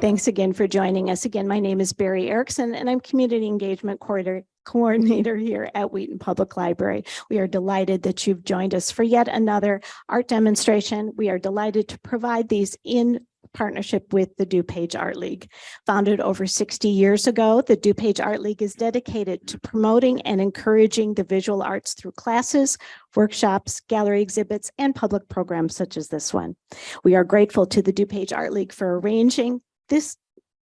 Thanks again for joining us. Again, my name is Barry Erickson, and I'm Community Engagement Coordinator here at Wheaton Public Library. We are delighted that you've joined us for yet another art demonstration. We are delighted to provide these in partnership with the DuPage Art League. Founded over 60 years ago, the DuPage Art League is dedicated to promoting and encouraging the visual arts through classes, workshops, gallery exhibits, and public programs such as this one. We are grateful to the DuPage Art League for arranging this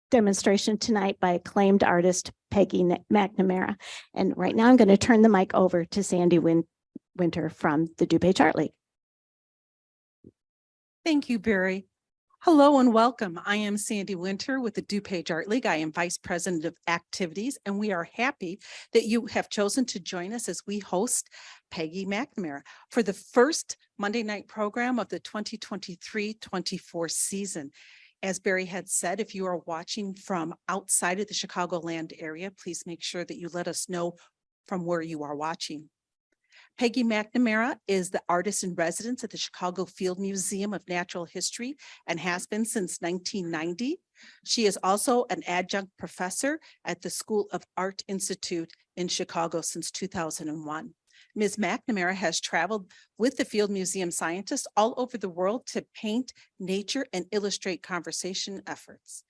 demonstration tonight by acclaimed artist Peggy Macnamara. And right now I'm going to turn the mic over to Sandy Winter from the DuPage Art League. Thank you, Barry. Hello and welcome. I am Sandy Winter with the DuPage Art League. I am Vice President of Activities, and we are happy that you have chosen to join us as we host Peggy Macnamara for the first Monday night program of the 2023-24 season. As Barry had said, if you are watching from outside of the Chicagoland area, please make sure that you let us know from where you are watching. Peggy Macnamara is the artist in residence at the Chicago Field Museum of Natural History and has been since 1990. She is also an adjunct professor at the School of Art Institute in Chicago since 2001. Ms. Macnamara has traveled with the Field Museum scientists all over the world to paint nature and illustrate conservation efforts.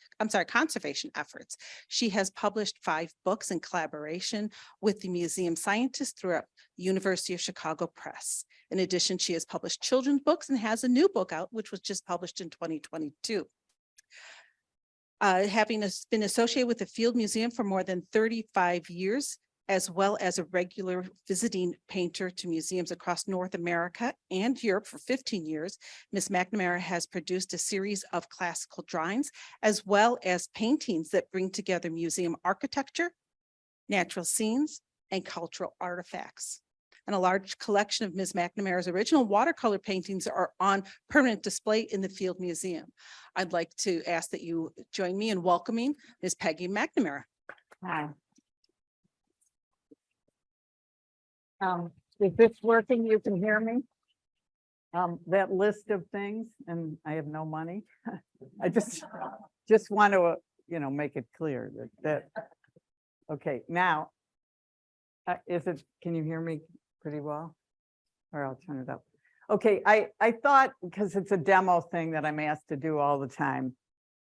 She has published 5 books in collaboration with the museum scientists throughout University of Chicago Press. In addition, she has published children's books and has a new book out, which was just published in 2022. Having been associated with the Field Museum for more than 35 years, as well as a regular visiting painter to museums across North America and Europe for 15 years, Ms. Macnamara has produced a series of classical drawings, as well as paintings that bring together museum architecture, natural scenes, and cultural artifacts. And a large collection of Ms. Macnamara's original watercolor paintings are on permanent display in the Field Museum. I'd like to ask that you join me in welcoming Ms. Peggy Macnamara. Hi. Is this working? You can hear me? That list of things, and I have no money. I just want to, make it clear that okay, now, can you hear me pretty well? Or I'll turn it up. Okay, I thought, because it's a demo thing that I'm asked to do all the time,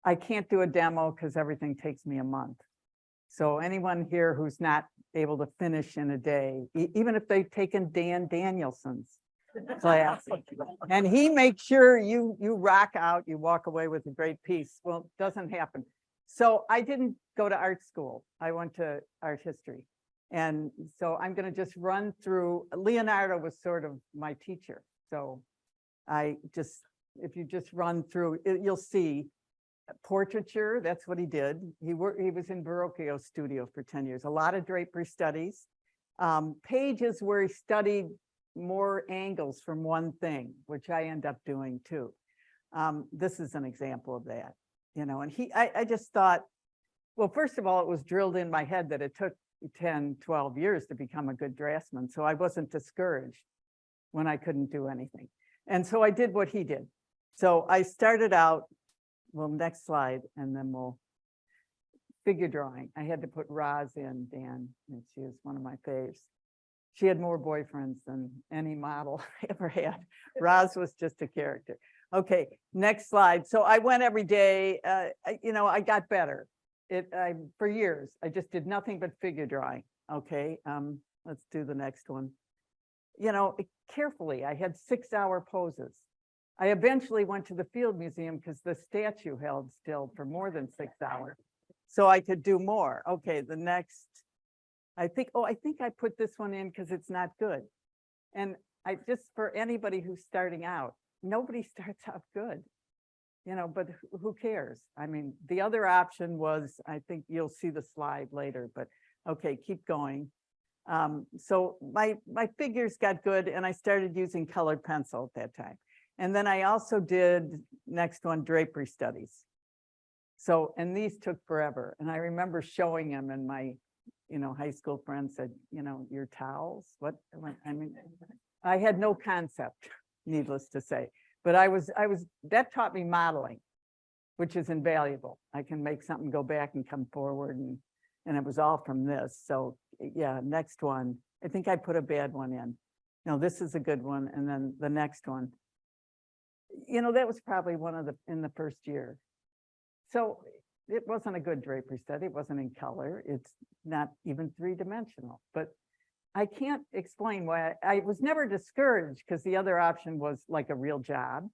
I can't do a demo because everything takes me a month. So anyone here who's not able to finish in a day, even if they've taken Dan Danielson's class, and he makes sure you rock out, you walk away with a great piece. Well, it doesn't happen. So I didn't go to art school. I went to art history. And so I'm going to just run through. Leonardo was sort of my teacher. So if you just run through, you'll see portraiture. That's what he did. He was in Verrocchio's studio for 10 years. A lot of drapery studies. Pages where he studied more angles from one thing, which I end up doing too. This is an example of that, and I just thought, well, first of all, it was drilled in my head that it took 10, 12 years to become a good draftsman. So I wasn't discouraged when I couldn't do anything. And so I did what he did. So I started out, well, next slide, and then we'll figure drawing. I had to put Roz in, Dan, and she was one of my faves. She had more boyfriends than any model I ever had. Roz was just a character. Okay, next slide. So I went every day. I got better. For years, I just did nothing but figure drawing. Okay, let's do the next one. Carefully, I had 6-hour poses. I eventually went to the Field Museum because the statue held still for more than 6 hours. So I could do more. Okay, the next, I think I put this one in because it's not good. And for anybody who's starting out, nobody starts out good, but who cares? I mean, the other option was, I think you'll see the slide later, but okay, keep going. So my figures got good and I started using colored pencil at that time. And then I also did, next one, drapery studies. So, and these took forever. And I remember showing them, and my, high school friends said, your towels, what? I mean, I had no concept, needless to say, but that taught me modeling. which is invaluable. I can make something go back and come forward, and it was all from this. So yeah, next one. I think I put a bad one in. No, this is a good one. And then the next one. You know, that was probably one of in the first year. So it wasn't a good drapery study. It wasn't in color. It's not even three-dimensional, but I can't explain why I was never discouraged, because the other option was like a real job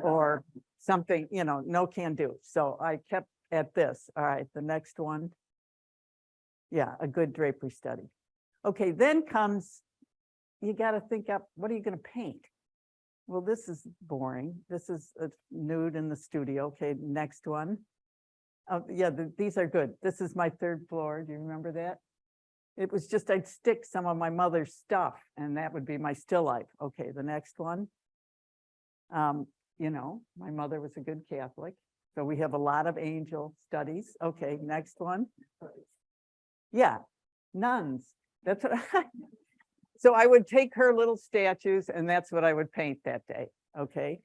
or something, you know, no can do. So I kept at this. All right, the next one. Yeah, a good drapery study. Okay, then comes, you got to think up, what are you going to paint? Well, this is boring. This is a nude in the studio. Okay, next one. Yeah, these are good. This is my third floor. Do you remember that? It was just, I'd stick some of my mother's stuff and that would be my still life. Okay, the next one. You know, my mother was a good Catholic. So we have a lot of angel studies. Okay, next one. Yeah, nuns. That's what so I would take her little statues and that's what I would paint that day. Okay.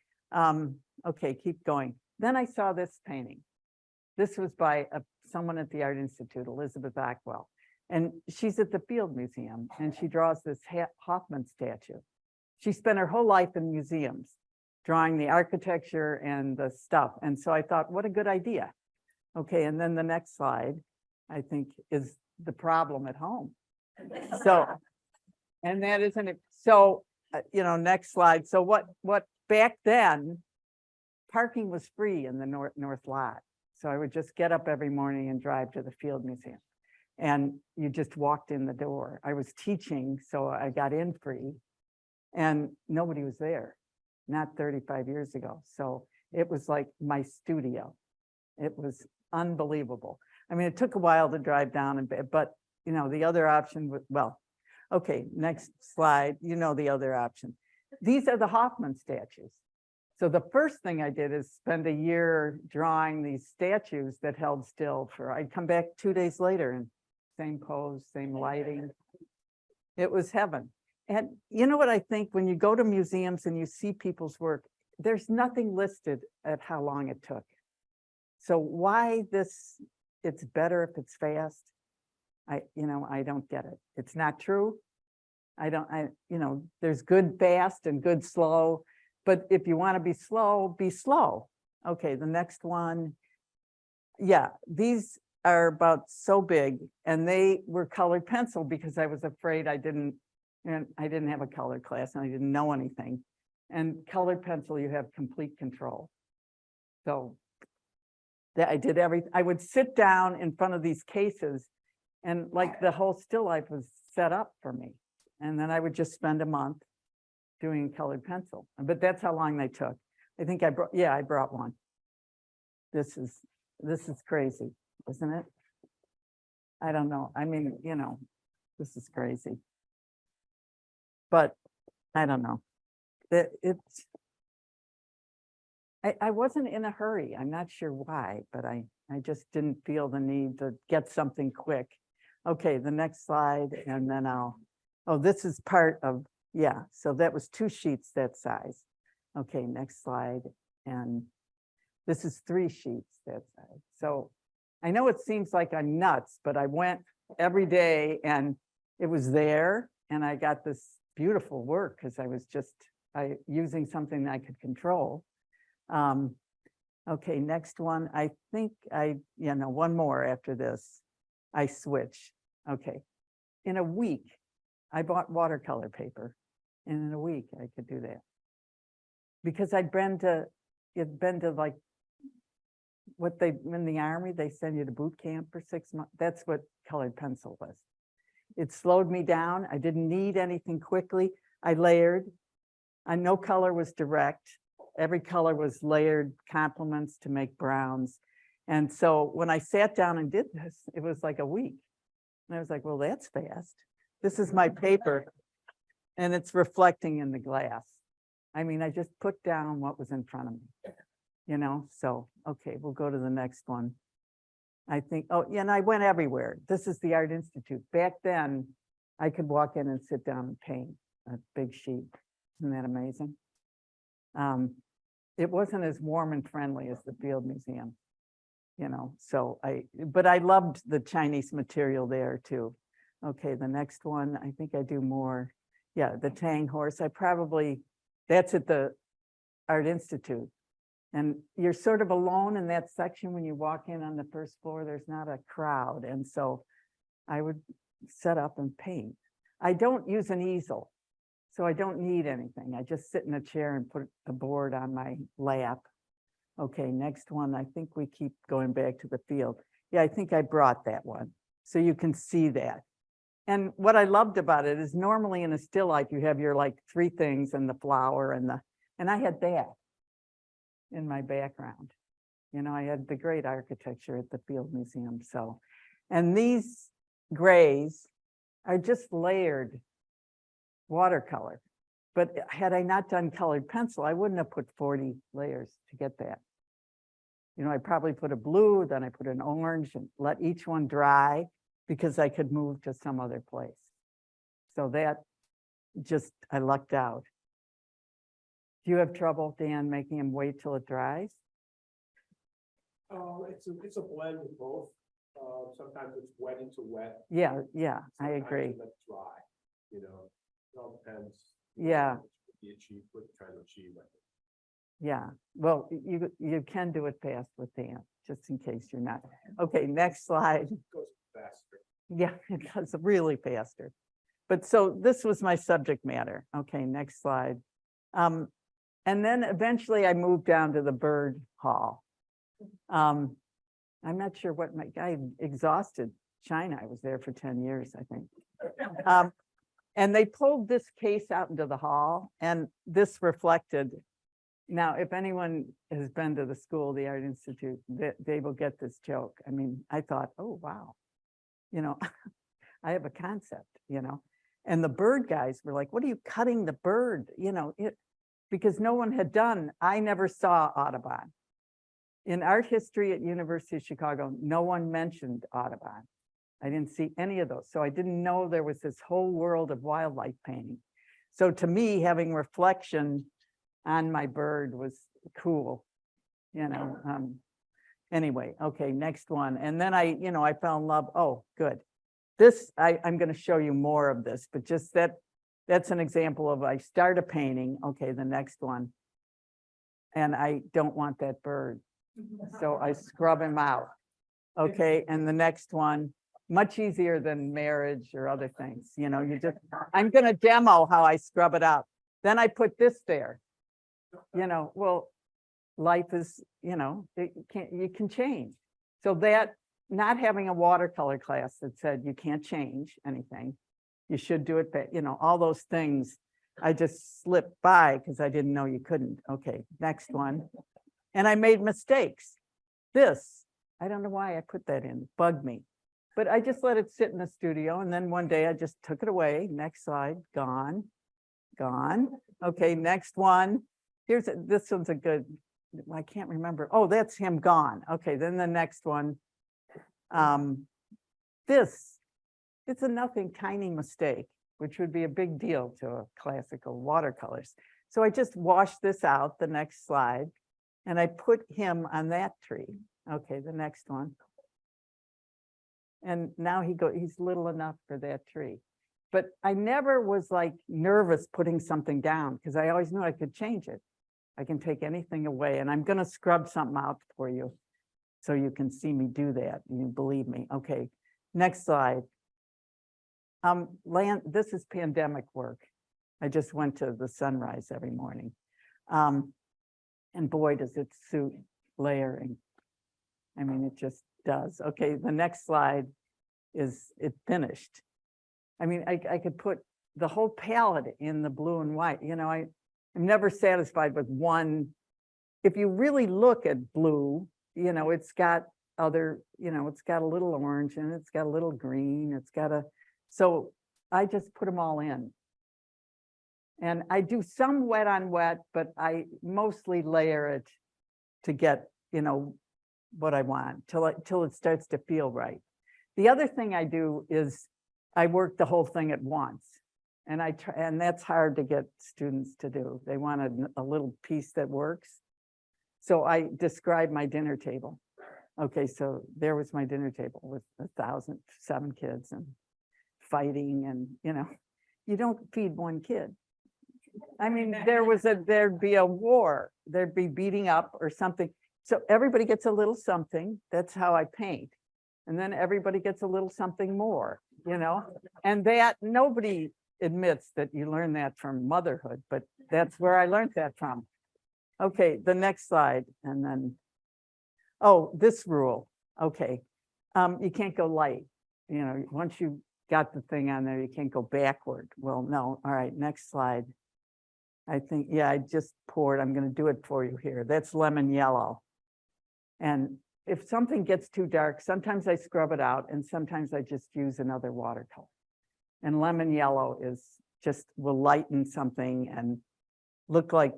Okay, keep going. Then I saw this painting. This was by someone at the Art Institute, Elizabeth Ockwell. And she's at the Field Museum and she draws this Hoffman statue. She spent her whole life in museums drawing the architecture and the stuff. And so I thought, what a good idea. Okay, and then the next slide, I think, is the problem at home. So, and that isn't it. So, you know, next slide. So what back then, parking was free in the north lot. So I would just get up every morning and drive to the Field Museum. And you just walked in the door. I was teaching, so I got in free and nobody was there, not 35 years ago. So it was like my studio. It was unbelievable. I mean, it took a while to drive down, but you know, the other option was, well, okay, next slide, you know, the other option. These are the Hoffman statues. So the first thing I did is spend a year drawing these statues that held still for, I'd come back 2 days later and same pose, same lighting. It was heaven. And you know what I think, when you go to museums and you see people's work, there's nothing listed at how long it took. So why this, it's better if it's fast. I don't get it. It's not true. You know, there's good fast and good slow, but if you want to be slow, be slow. Okay, the next one. Yeah, these are about so big and they were colored pencil because I was afraid I didn't have a color class and I didn't know anything. And colored pencil, you have complete control. So that I did everything. I would sit down in front of these cases and like the whole still life was set up for me. And then I would just spend a month doing colored pencil. But that's how long they took. I think I brought one. This is crazy, isn't it? I don't know. I mean, you know, this is crazy. But I don't know. I wasn't in a hurry. I'm not sure why, but I just didn't feel the need to get something quick. Okay, the next slide, and then this is part of, yeah, so that was 2 sheets that size. Okay, next slide, and this is 3 sheets that size. So I know it seems like I'm nuts, but I went every day and it was there, and I got this beautiful work because I was just using something that I could control. Okay, next one. I think one more after this. I switch. Okay, in a week, I bought watercolor paper, and in a week I could do that because I'd been to like what in the Army, they send you to boot camp for 6 months. That's what colored pencil was. It slowed me down. I didn't need anything quickly. I layered. No color was direct. Every color was layered complements to make browns. And so when I sat down and did this, it was like a week. And I was like, well, that's fast. This is my paper and it's reflecting in the glass. I mean, I just put down what was in front of me, you know? So, okay, we'll go to the next one. I think, oh, yeah, and I went everywhere. This is the Art Institute. Back then, I could walk in and sit down and paint a big sheet. Isn't that amazing? it wasn't as warm and friendly as the Field Museum. So but I loved the Chinese material there too. Okay, the next one, I think I do more. Yeah, the Tang horse, that's at the Art Institute. And you're sort of alone in that section when you walk in on the first floor, there's not a crowd. And so I would set up and paint. I don't use an easel, so I don't need anything. I just sit in a chair and put a board on my lap. Okay, next one, I think we keep going back to the field. Yeah, I think I brought that one. So you can see that. And what I loved about it is normally in a still life, you have your like 3 things and the flower and I had that in my background. I had the great architecture at the Field Museum. So, and these grays are just layered watercolor. But had I not done colored pencil, I wouldn't have put 40 layers to get that. I probably put a blue, then I put an orange and let each one dry because I could move to some other place. So that I lucked out. Do you have trouble, Dan, making him wait till it dries? It's a blend of both. Sometimes it's wet into wet. Yeah, I sometimes agree. it's dry, it all depends. Yeah. What you're trying to achieve, I think. Yeah, well, you can do it fast with Dan, just in case you're not. Okay, next slide. It goes faster. Yeah, it goes really faster. But so this was my subject matter. Okay, next slide. And then eventually I moved down to the bird hall. I'm not sure what I exhausted China. I was there for 10 years, I think. And they pulled this case out into the hall, and this reflected. Now, if anyone has been to the school, the Art Institute, they will get this joke. I mean, I thought, oh, wow, I have a concept, and the bird guys were like, what are you cutting the bird? Because no one had done, I never saw Audubon. In art history at University of Chicago, no one mentioned Audubon. I didn't see any of those. So I didn't know there was this whole world of wildlife painting. So to me, having reflection on my bird was cool, anyway, okay, next one. And then I fell in love. Oh, good. This, I'm going to show you more of this, but just that's an example of I start a painting. Okay, the next one. And I don't want that bird. So I scrub him out. Okay, and the next one, much easier than marriage or other things. I'm going to demo how I scrub it out. Then I put this there. Well, life is, you can change. So that not having a watercolor class that said you can't change anything, you should do it, but all those things I just slipped by because I didn't know you couldn't. Okay, next one. And I made mistakes. This, I don't know why I put that in, bugged me. But I just let it sit in the studio. And then one day I just took it away. Next slide, gone. Okay, next one. This one's a good, I can't remember. Oh, that's him gone. Okay, then the next one. It's a nothing tiny mistake, which would be a big deal to a classical watercolors. So I just washed this out, the next slide, and I put him on that tree. Okay, the next one. And now he's little enough for that tree. But I never was like nervous putting something down because I always knew I could change it. I can take anything away, and I'm going to scrub something out for you so you can see me do that. You believe me. Okay, next slide. This is pandemic work. I just went to the sunrise every morning. And boy, does it suit layering. I mean, it just does. Okay, the next slide is it finished. I mean, I could put the whole palette in the blue and white. I'm never satisfied with one. If you really look at blue, it's got other, it's got a little orange and it's got a little green. So I just put them all in. And I do some wet on wet, but I mostly layer it to get, what I want till it starts to feel right. The other thing I do is I work the whole thing at once. And that's hard to get students to do. They want a little piece that works. So I described my dinner table. Okay, so there was my dinner table with 7 kids and fighting and, you don't feed one kid. I mean, there'd be a war, there'd be beating up or something. So everybody gets a little something. That's how I paint. And then everybody gets a little something more, and that nobody admits that you learn that from motherhood, but that's where I learned that from. Okay, the next slide. And then, oh, this rule. Okay. You can't go light. Once you got the thing on there, you can't go backward. Well, no. All right, next slide. I think, yeah, I just poured. I'm going to do it for you here. That's lemon yellow. And if something gets too dark, sometimes I scrub it out and sometimes I just use another watercolor. And lemon yellow is just will lighten something and look like,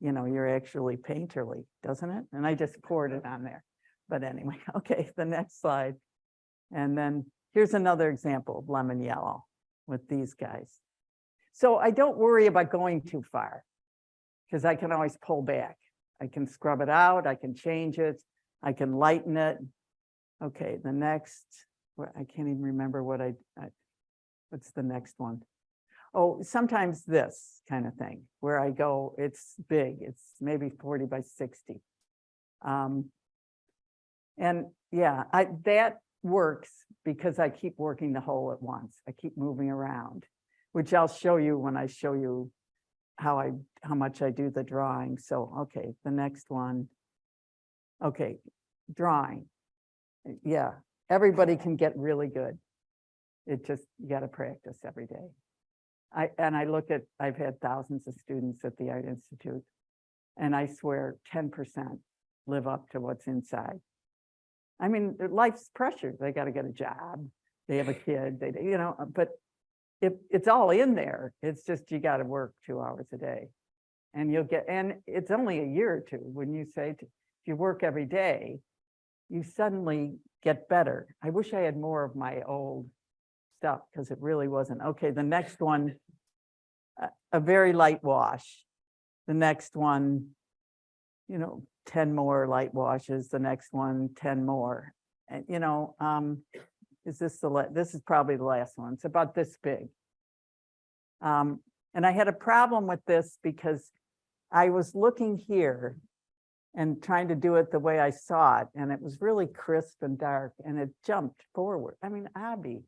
you're actually painterly, doesn't it? And I just poured it on there. But anyway, okay, the next slide. And then here's another example of lemon yellow with these guys. So I don't worry about going too far because I can always pull back. I can scrub it out, I can change it, I can lighten it. Okay, the next, I can't even remember what what's the next one? Oh, sometimes this kind of thing where I go, it's big, it's maybe 40 by 60. And yeah, that works because I keep working the whole at once. I keep moving around, which I'll show you when I show you how much I do the drawing. So, okay, the next one. Okay, drawing. Yeah, everybody can get really good. It just, you got to practice every day. I've had thousands of students at the Art Institute, and I swear 10% live up to what's inside. I mean, life's pressure. They got to get a job. They have a kid, but it's all in there. It's just, you got to work 2 hours a day and and it's only a year or two when you say, if you work every day, you suddenly get better. I wish I had more of my old stuff because it really wasn't. Okay, the next one, a very light wash. The next one, 10 more light washes. The next one, 10 more. And, this is probably the last one. It's about this big. And I had a problem with this because I was looking here and trying to do it the way I saw it. And it was really crisp and dark and it jumped forward. I mean, Abby.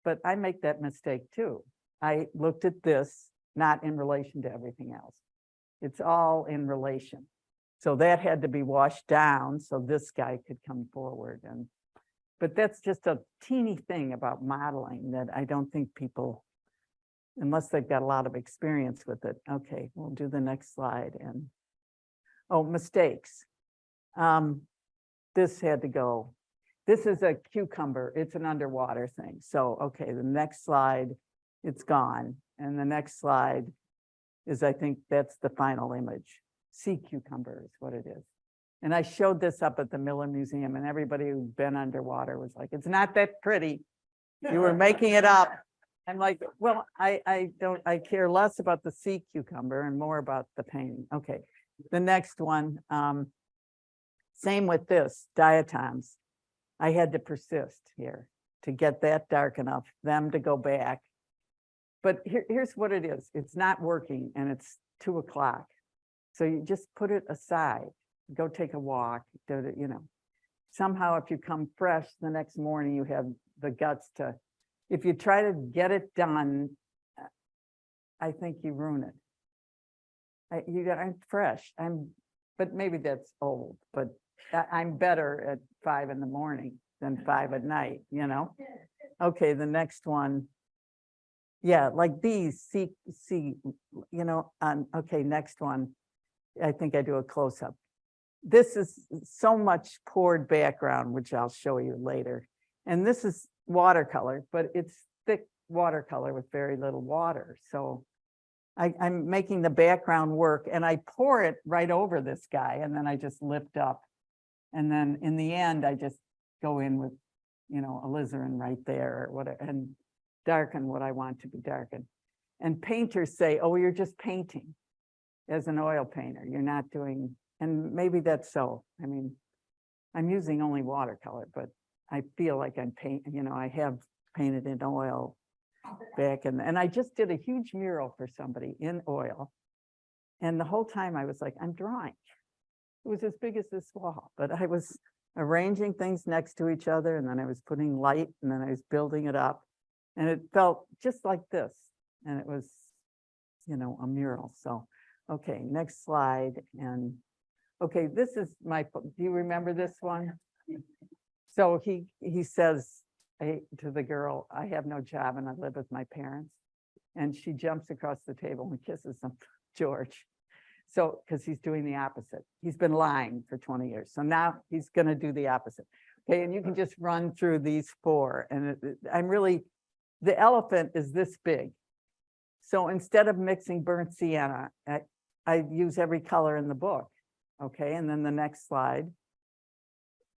But I make that mistake too. I looked at this, not in relation to everything else. It's all in relation. So that had to be washed down so this guy could come forward. But that's just a teeny thing about modeling that I don't think people, unless they've got a lot of experience with it. Okay, we'll do the next slide. And oh, mistakes. This had to go. This is a cucumber. It's an underwater thing. So, okay, the next slide, it's gone. And the next slide is, I think that's the final image. Sea cucumber is what it is. And I showed this up at the Miller Museum and everybody who'd been underwater was like, it's not that pretty. You were making it up. I'm like, well, I care less about the sea cucumber and more about the painting. Okay, the next one, same with this, diatoms. I had to persist here to get that dark enough, them to go back. But here's what it is. It's not working and it's 2 o'clock. So you just put it aside, go take a walk, somehow if you come fresh the next morning, you have the guts to, if you try to get it done, I think you ruin it. I'm fresh, but maybe that's old, but I'm better at 5 in the morning than 5 at night, Okay, the next one. Yeah, like these, okay, next one. I think I do a close-up. This is so much poured background, which I'll show you later. And this is watercolor, but it's thick watercolor with very little water. So I'm making the background work and I pour it right over this guy and then I just lift up. And then in the end, I just go in with, alizarin right there or whatever and darken what I want to be darkened. And painters say, oh, you're just painting as an oil painter. You're not doing And maybe that's so. I mean, I'm using only watercolor, but I feel like I'm I have painted in oil back and I just did a huge mural for somebody in oil. And the whole time I was like, I'm drawing. It was as big as this wall, but I was arranging things next to each other, and then I was putting light, and then I was building it up. And it felt just like this. And it was, a mural. So, okay, next slide. And okay, this is do you remember this one? So he says to the girl, I have no job and I live with my parents. And she jumps across the table and kisses him, George. So, because he's doing the opposite. He's been lying for 20 years. So now he's going to do the opposite. Okay, and you can just run through these 4. And the elephant is this big. So instead of mixing burnt sienna, I use every color in the book. Okay, and then the next slide,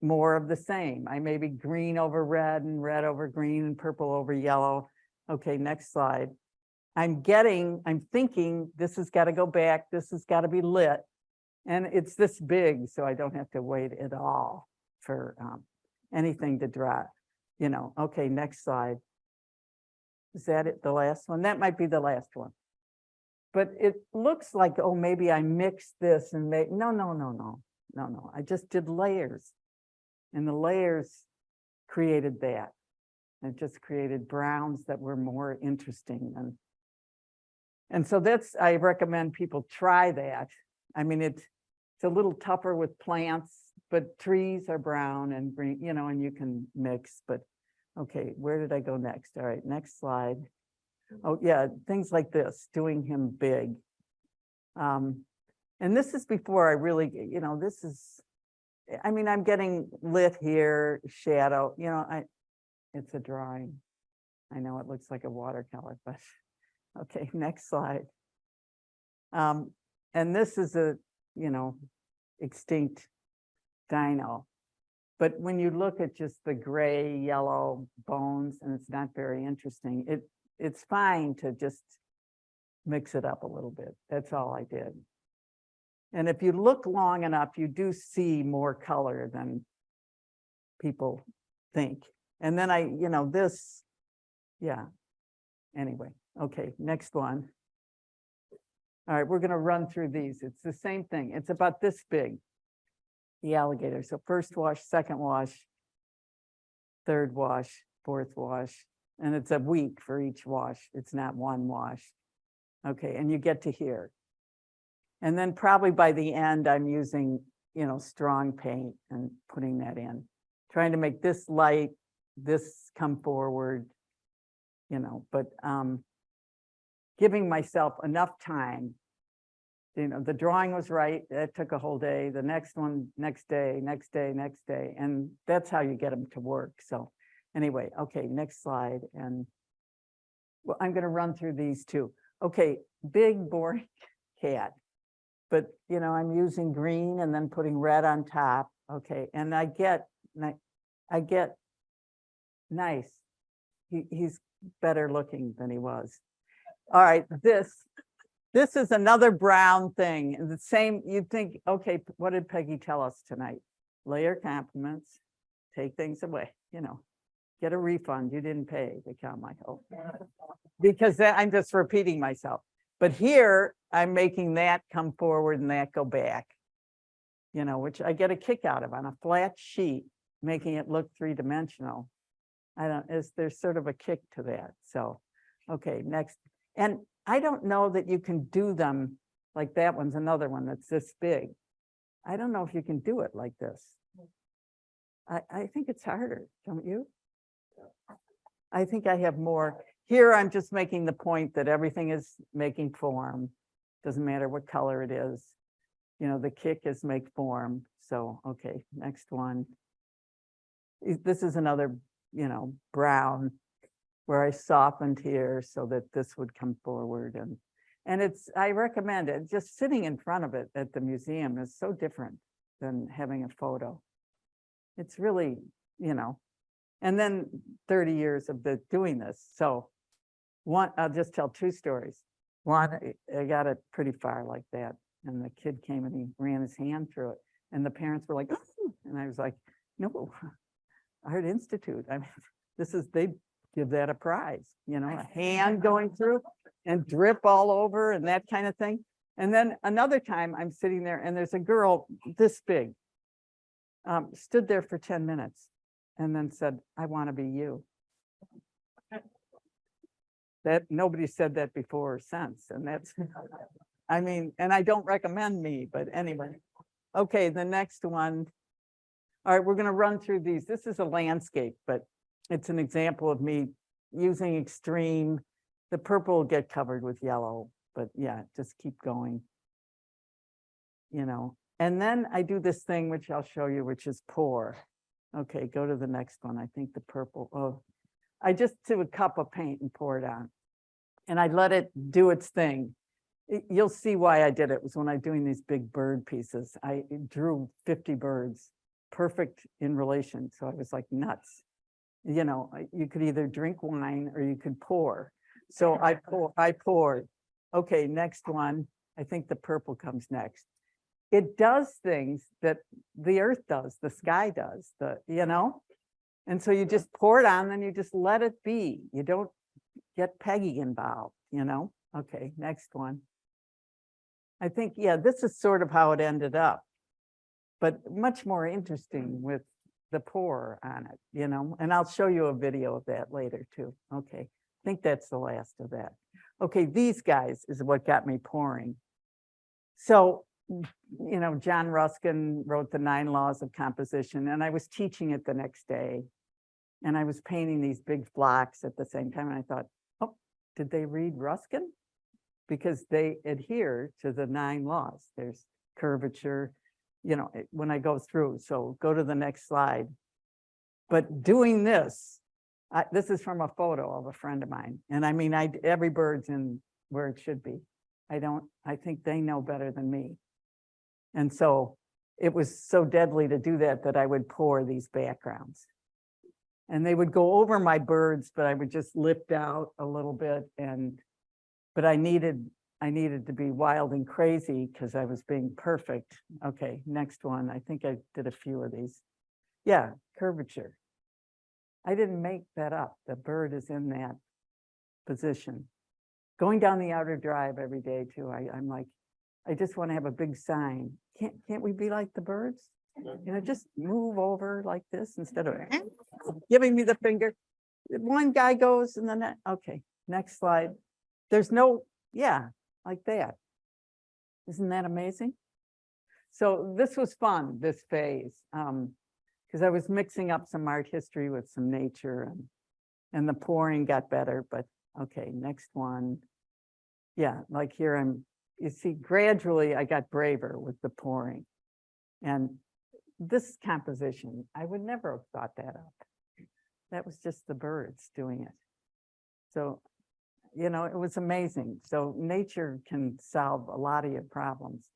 more of the same. I maybe green over red and red over green and purple over yellow. Okay, next slide. I'm thinking this has got to go back. This has got to be lit. And it's this big, so I don't have to wait at all for anything to dry. Okay, next slide. Is that it, the last one? That might be the last one. But it looks like, oh, maybe I mixed this and no. I just did layers. And the layers created that. It just created browns that were more interesting. And so I recommend people try that. I mean, it's a little tougher with plants, but trees are brown and green, and you can mix. But okay, where did I go next? All right, next slide. Oh yeah, things like this, doing him big. And this is before I really, I'm getting lit here, shadow, it's a drawing. I know it looks like a watercolor, but okay, next slide. And this is a, extinct dino. But when you look at just the gray, yellow bones, and it's not very interesting, it's fine to just mix it up a little bit. That's all I did. And if you look long enough, you do see more color than people think. And then anyway, okay, next one. All right, we're going to run through these. It's the same thing. It's about this big, the alligator. So first wash, second wash, third wash, fourth wash, and it's a week for each wash. It's not one wash. Okay, and you get to here. And then probably by the end, I'm using, strong paint and putting that in, trying to make this light, this come forward, but giving myself enough time. The drawing was right. That took a whole day. The next one, next day. And that's how you get them to work. So anyway, okay, next slide. And well, I'm going to run through these too. Okay, big, boring cat. But, I'm using green and then putting red on top. Okay, and I get nice. He's better looking than he was. All right, this is another brown thing. And the same, you'd think, okay, what did Peggy tell us tonight? Layer compliments, take things away, get a refund. You didn't pay the Carmichael. Because I'm just repeating myself. But here I'm making that come forward and that go back, which I get a kick out of on a flat sheet, making it look 3-dimensional. There's sort of a kick to that. So, okay, next. And I don't know that you can do them like that one's another one that's this big. I don't know if you can do it like this. I think it's harder, don't you? I think I have more. Here, I'm just making the point that everything is making form. Doesn't matter what color it is. The kick is make form. So, okay, next one. This is another, brown where I softened here so that this would come forward. And I recommend it. Just sitting in front of it at the museum is so different than having a photo. It's really, and then 30 years of doing this. So I'll just tell 2 stories. One, I got it pretty far like that. and the kid came and he ran his hand through it. And the parents were like, "Oh," and I was like, no, Art Institute. I mean, they give that a prize, you know, a hand going through and drip all over and that kind of thing. And then another time I'm sitting there and there's a girl this big, stood there for 10 minutes and then said, "I want to be you." That nobody said that before or since. And that's, I mean, and I don't recommend me, but anyway. Okay, the next one. All right, we're going to run through these. This is a landscape, but it's an example of me using extreme. The purple will get covered with yellow, but yeah, just keep going. You know, and then I do this thing, which I'll show you, which is pour. Okay, go to the next one. I think the purple. Oh, I just took a cup of paint and pour it on. And I let it do its thing. You'll see why I did it. Was when I'm doing these big bird pieces. I drew 50 birds, perfect in relation. So I was like nuts. You know, you could either drink wine or you could pour. So I poured. Okay, next one. I think the purple comes next. It does things that the earth does, the sky does, you know? And so you just pour it on, then you just let it be. You don't get Peggy involved, you know? Okay, next one. I think, yeah, this is sort of how it ended up, but much more interesting with the pour on it, you know? And I'll show you a video of that later too. Okay, I think that's the last of that. Okay, these guys is what got me pouring. So, you know, John Ruskin wrote the 9 Laws of Composition, and I was teaching it the next day. And I was painting these big blocks at the same time. And I thought, oh, did they read Ruskin? Because they adhere to the 9 laws. There's curvature, you know, when I go through. So go to the next slide. But doing this, this is from a photo of a friend of mine. And I mean, every bird's in where it should be. I think they know better than me. And so it was so deadly to do that I would pour these backgrounds. And they would go over my birds, but I would just lift out a little bit. But I needed to be wild and crazy because I was being perfect. Okay, next one. I think I did a few of these. Yeah, curvature. I didn't make that up. The bird is in that position. Going down the outer drive every day too. I'm like, I just want to have a big sign. Can't we be like the birds? You know, just move over like this instead of giving me the finger. One guy goes and then, okay, next slide. There's no, yeah, like that. Isn't that amazing? So this was fun, this phase, because I was mixing up some art history with some nature and the pouring got better, but okay, next one. Yeah, like here you see, gradually I got braver with the pouring. And this composition, I would never have thought that up. That was just the birds doing it. So, you know, it was amazing. So nature can solve a lot of your problems.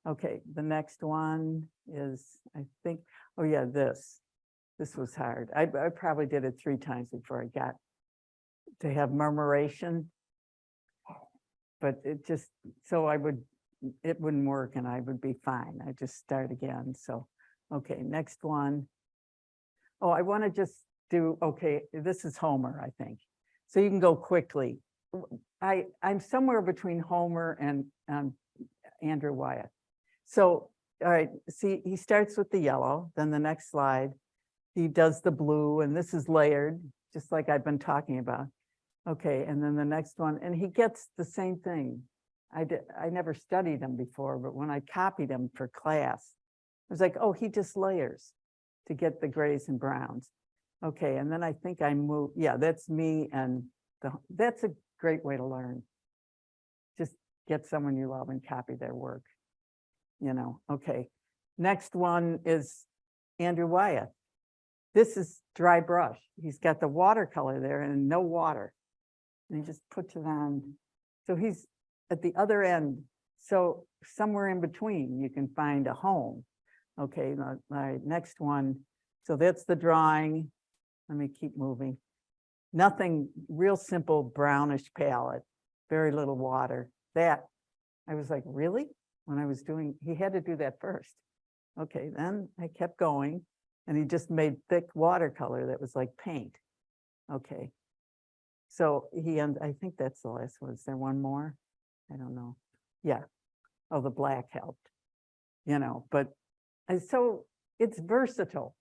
Okay, the next one is, I think, oh yeah, this was hard. I probably did it 3 times before I got to have murmuration. But it just, so it wouldn't work and I would be fine. I just start again. So, okay, next one. Oh, I want to just do, okay, this is Homer, I think. So you can go quickly. I'm somewhere between Homer and Andrew Wyeth. So, all right, see, he starts with the yellow, then the next slide, he does the blue, and this is layered, just like I've been talking about. Okay, and then the next one, and he gets the same thing. I never studied him before, but when I copied him for class, I was like, oh, he just layers to get the grays and browns. Okay, and then I think I moved, yeah, that's me, and that's a great way to learn. Just get someone you love and copy their work, you know. Okay, next one is Andrew Wyeth. This is dry brush. He's got the watercolor there and no water. And he just puts it on. So he's at the other end. So somewhere in between, you can find a home. Okay, all right, next one. So that's the drawing. Let me keep moving. Nothing, real simple brownish palette, very little water. That, I was like, really? when I was doing, he had to do that first. Okay, then I kept going and he just made thick watercolor that was like paint. Okay. So I think that's the last one. Is there one more? I don't know. Yeah. Oh, the black helped, but so it's versatile.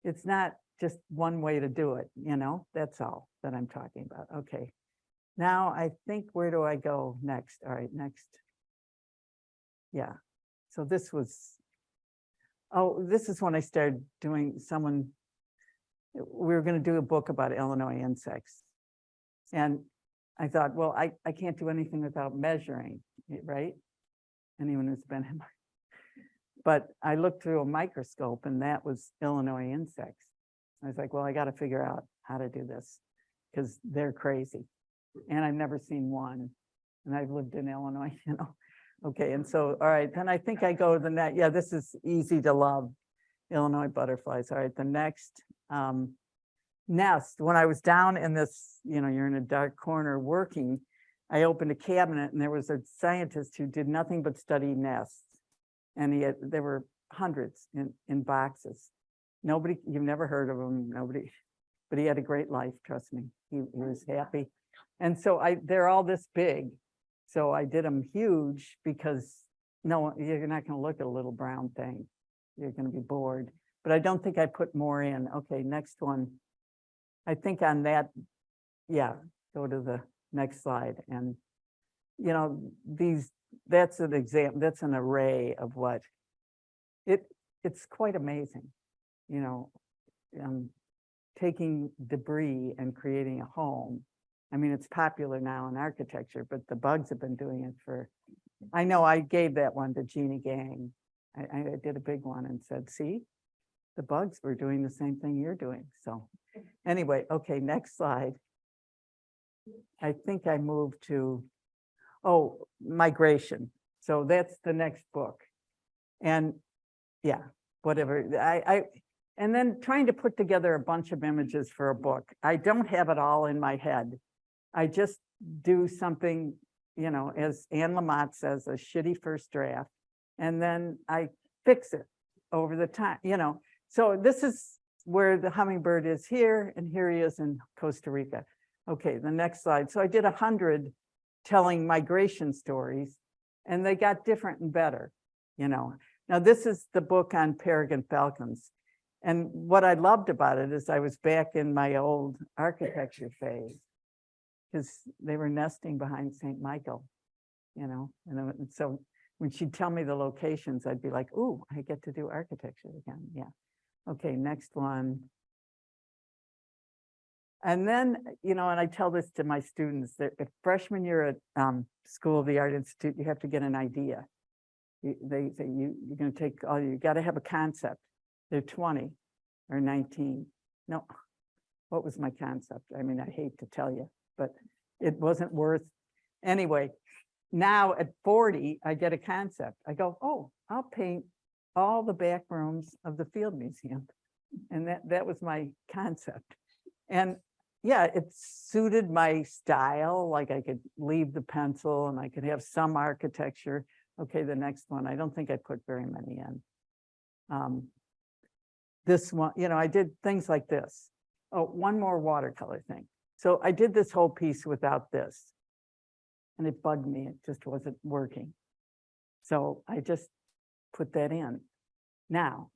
It's not just one way to do it, that's all that I'm talking about. Okay. Now I think, where do I go next? All right, next. Yeah. So this is when I started doing we were going to do a book about Illinois insects. And I thought, well, I can't do anything without measuring, right? Anyone who's been in but I looked through a microscope and that was Illinois insects. I was like, well, I got to figure out how to do this because they're crazy. And I've never seen one. And I've lived in Illinois, Okay, and so, all right, then I think I go to the next. Yeah, this is easy to love. Illinois butterflies. All right, the next nest. When I was down in this, you're in a dark corner working, I opened a cabinet and there was a scientist who did nothing but study nests. And there were hundreds in boxes. Nobody, you've never heard of him, nobody, but he had a great life, trust me. He was happy. And so they're all this big. So I did them huge because no, you're not going to look at a little brown thing. You're going to be bored. But I don't think I put more in. Okay, next one. I think on that, yeah, go to the next slide. And, that's an example, that's an array of what it's quite amazing, taking debris and creating a home. I mean, it's popular now in architecture, but the bugs have been doing it I know I gave that one to Jeannie Gang. I did a big one and said, see, the bugs were doing the same thing you're doing. So anyway, okay, next slide. I think I moved to, migration. So that's the next book. And yeah, whatever. And then trying to put together a bunch of images for a book. I don't have it all in my head. I just do something, as Anne Lamott says, a shitty first draft. And then I fix it over the time, So this is where the hummingbird is here, and here he is in Costa Rica. Okay, the next slide. So I did 100 telling migration stories, and they got different and better, Now this is the book on peregrine falcons. And what I loved about it is I was back in my old architecture phase because they were nesting behind St. Michael, and so when she'd tell me the locations, I'd be like, ooh, I get to do architecture again. Yeah. Okay, next one. And then, and I tell this to my students that if freshman year at School of the Art Institute, you have to get an idea. They say you're going to take you got to have a concept. They're 20 or 19. No, what was my concept? I mean, I hate to tell you, but it wasn't worth. Anyway, now at 40, I get a concept. I go, oh, I'll paint all the back rooms of the Field Museum. And that was my concept. And yeah, it suited my style. Like I could leave the pencil and I could have some architecture. Okay, the next one. I don't think I put very many in. This one, I did things like this. Oh, one more watercolor thing. So I did this whole piece without this. And it bugged me. It just wasn't working. So I just put that in. Now,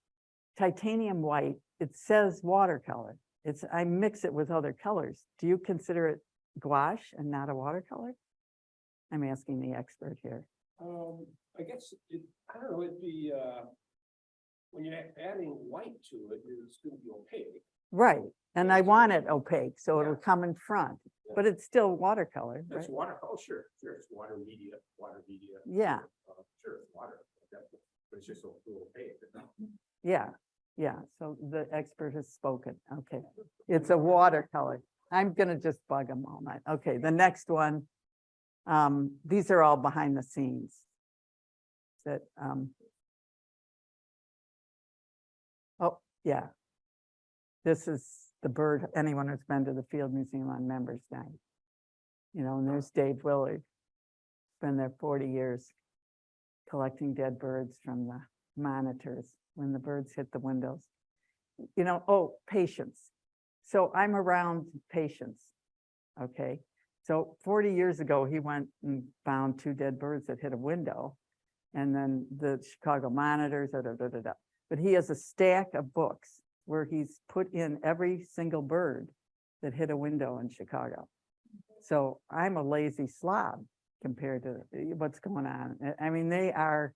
titanium white, it says watercolor. I mix it with other colors. Do you consider it gouache and not a watercolor? I'm asking the expert here. I guess, I don't know, it'd be, when you're adding white to it, it's going to be opaque. Right, and I want it opaque, so it'll come in front, but it's still watercolor, right? It's water, oh, sure, it's water media. Yeah. Sure, it's water, but it's just a little opaque. Yeah, so the expert has spoken. Okay, it's a watercolor. I'm gonna just bug them all night. Okay, the next one. These are all behind the scenes. That oh yeah, this is the bird. Anyone who's been to the Field Museum on Members Night, and there's Dave Willard, been there 40 years. collecting dead birds from the monitors when the birds hit the windows. You know, oh, patience. So I'm around patience, okay? So 40 years ago, he went and found 2 dead birds that hit a window, and then the Chicago monitors, da, da, da, da, da. But he has a stack of books where he's put in every single bird that hit a window in Chicago. So I'm a lazy slob compared to what's going on. I mean, they are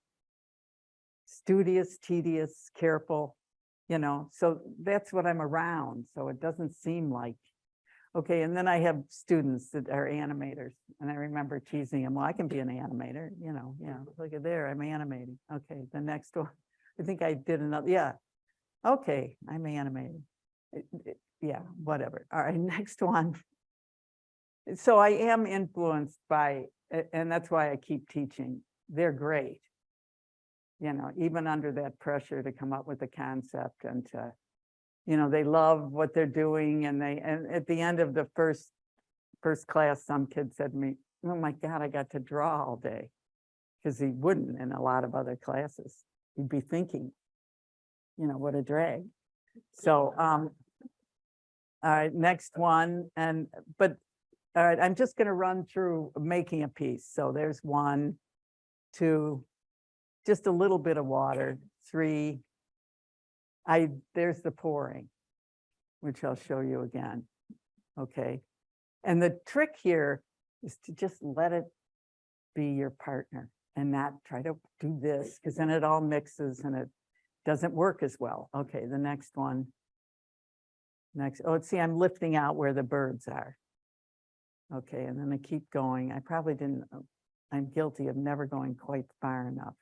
studious, tedious, careful, you know, so that's what I'm around. So it doesn't seem like, okay. And then I have students that are animators, and I remember teasing them, well, I can be an animator, you know, yeah, look at there, I'm animating. Okay, the next one, I think I did another, yeah. Okay, I'm animating. Yeah, whatever. All right, next one. So I am influenced by, and that's why I keep teaching. They're great. You know, even under that pressure to come up with a concept and to, you know, they love what they're doing. And at the end of the first class, some kid said to me, oh my God, I got to draw all day. Because he wouldn't in a lot of other classes. He'd be thinking, you know, what a drag. So, all right, next one. But all right, I'm just going to run through making a piece. So there's 1, 2, just a little bit of water, 3. There's the pouring, which I'll show you again. Okay. And the trick here is to just let it be your partner and not try to do this, because then it all mixes and it doesn't work as well. Okay, the next one. Next, oh, see, I'm lifting out where the birds are. Okay, and then I keep going. I probably didn't, I'm guilty of never going quite far enough.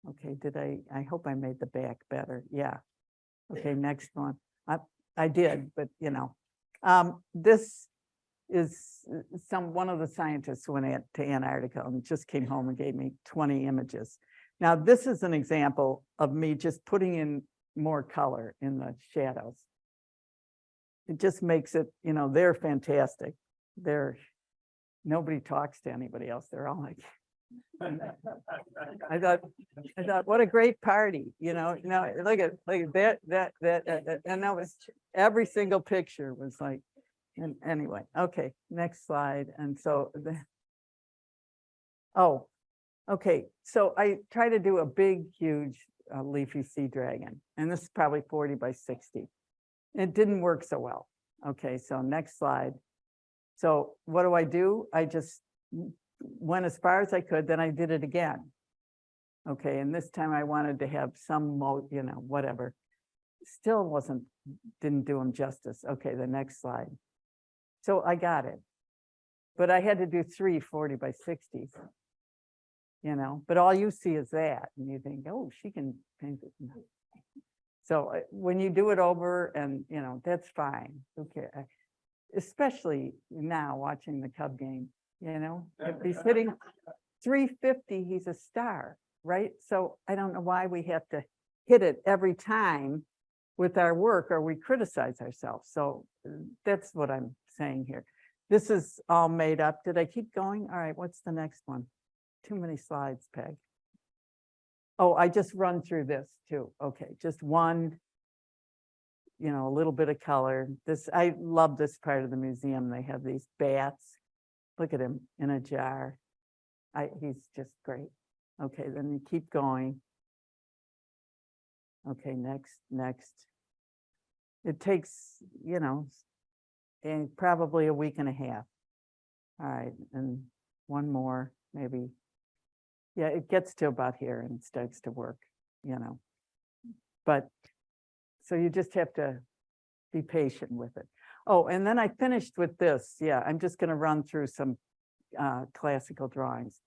Okay, I hope I made the back better. Yeah. Okay, next one. I did, but you know, this is one of the scientists went to Antarctica and just came home and gave me 20 images. Now, this is an example of me just putting in more color in the shadows. It just makes it, you know, they're fantastic. Nobody talks to anybody else. They're all like, I thought, what a great party, you know, look at that, and that was, every single picture was like, and anyway, okay, next slide. And so, oh, okay, so I try to do a big, huge leafy sea dragon, and this is probably 40 by 60. It didn't work so well. Okay, so next slide. So what do? I just went as far as I could, then I did it again. Okay, and this time I wanted to have some, you know, whatever. Still didn't do them justice. Okay, the next slide. So I got it, but I had to do 3 40 by 60s, you know, but all you see is that, and you think, oh, she can paint it. So when you do it over, and, you know, that's fine. Who cares? Especially now watching the Cub game, you know, if he's hitting 350, he's a star, right? So I don't know why we have to hit it every time with our work, or we criticize ourselves. So that's what I'm saying here. This is all made up. Did I keep going? All right, what's the next one? Too many slides, Peg. Oh, I just run through this too. Okay, just one, you know, a little bit of color. I love this part of the museum. They have these bats. Look at him in a jar. He's just great. Okay, then you keep going. Okay, next. It takes, you know, probably a week and a half. All right, and one more, maybe. Yeah, it gets to about here and it starts to work, you know. But so you just have to be patient with it. Oh, and then I finished with this. Yeah, I'm just going to run through some classical drawings.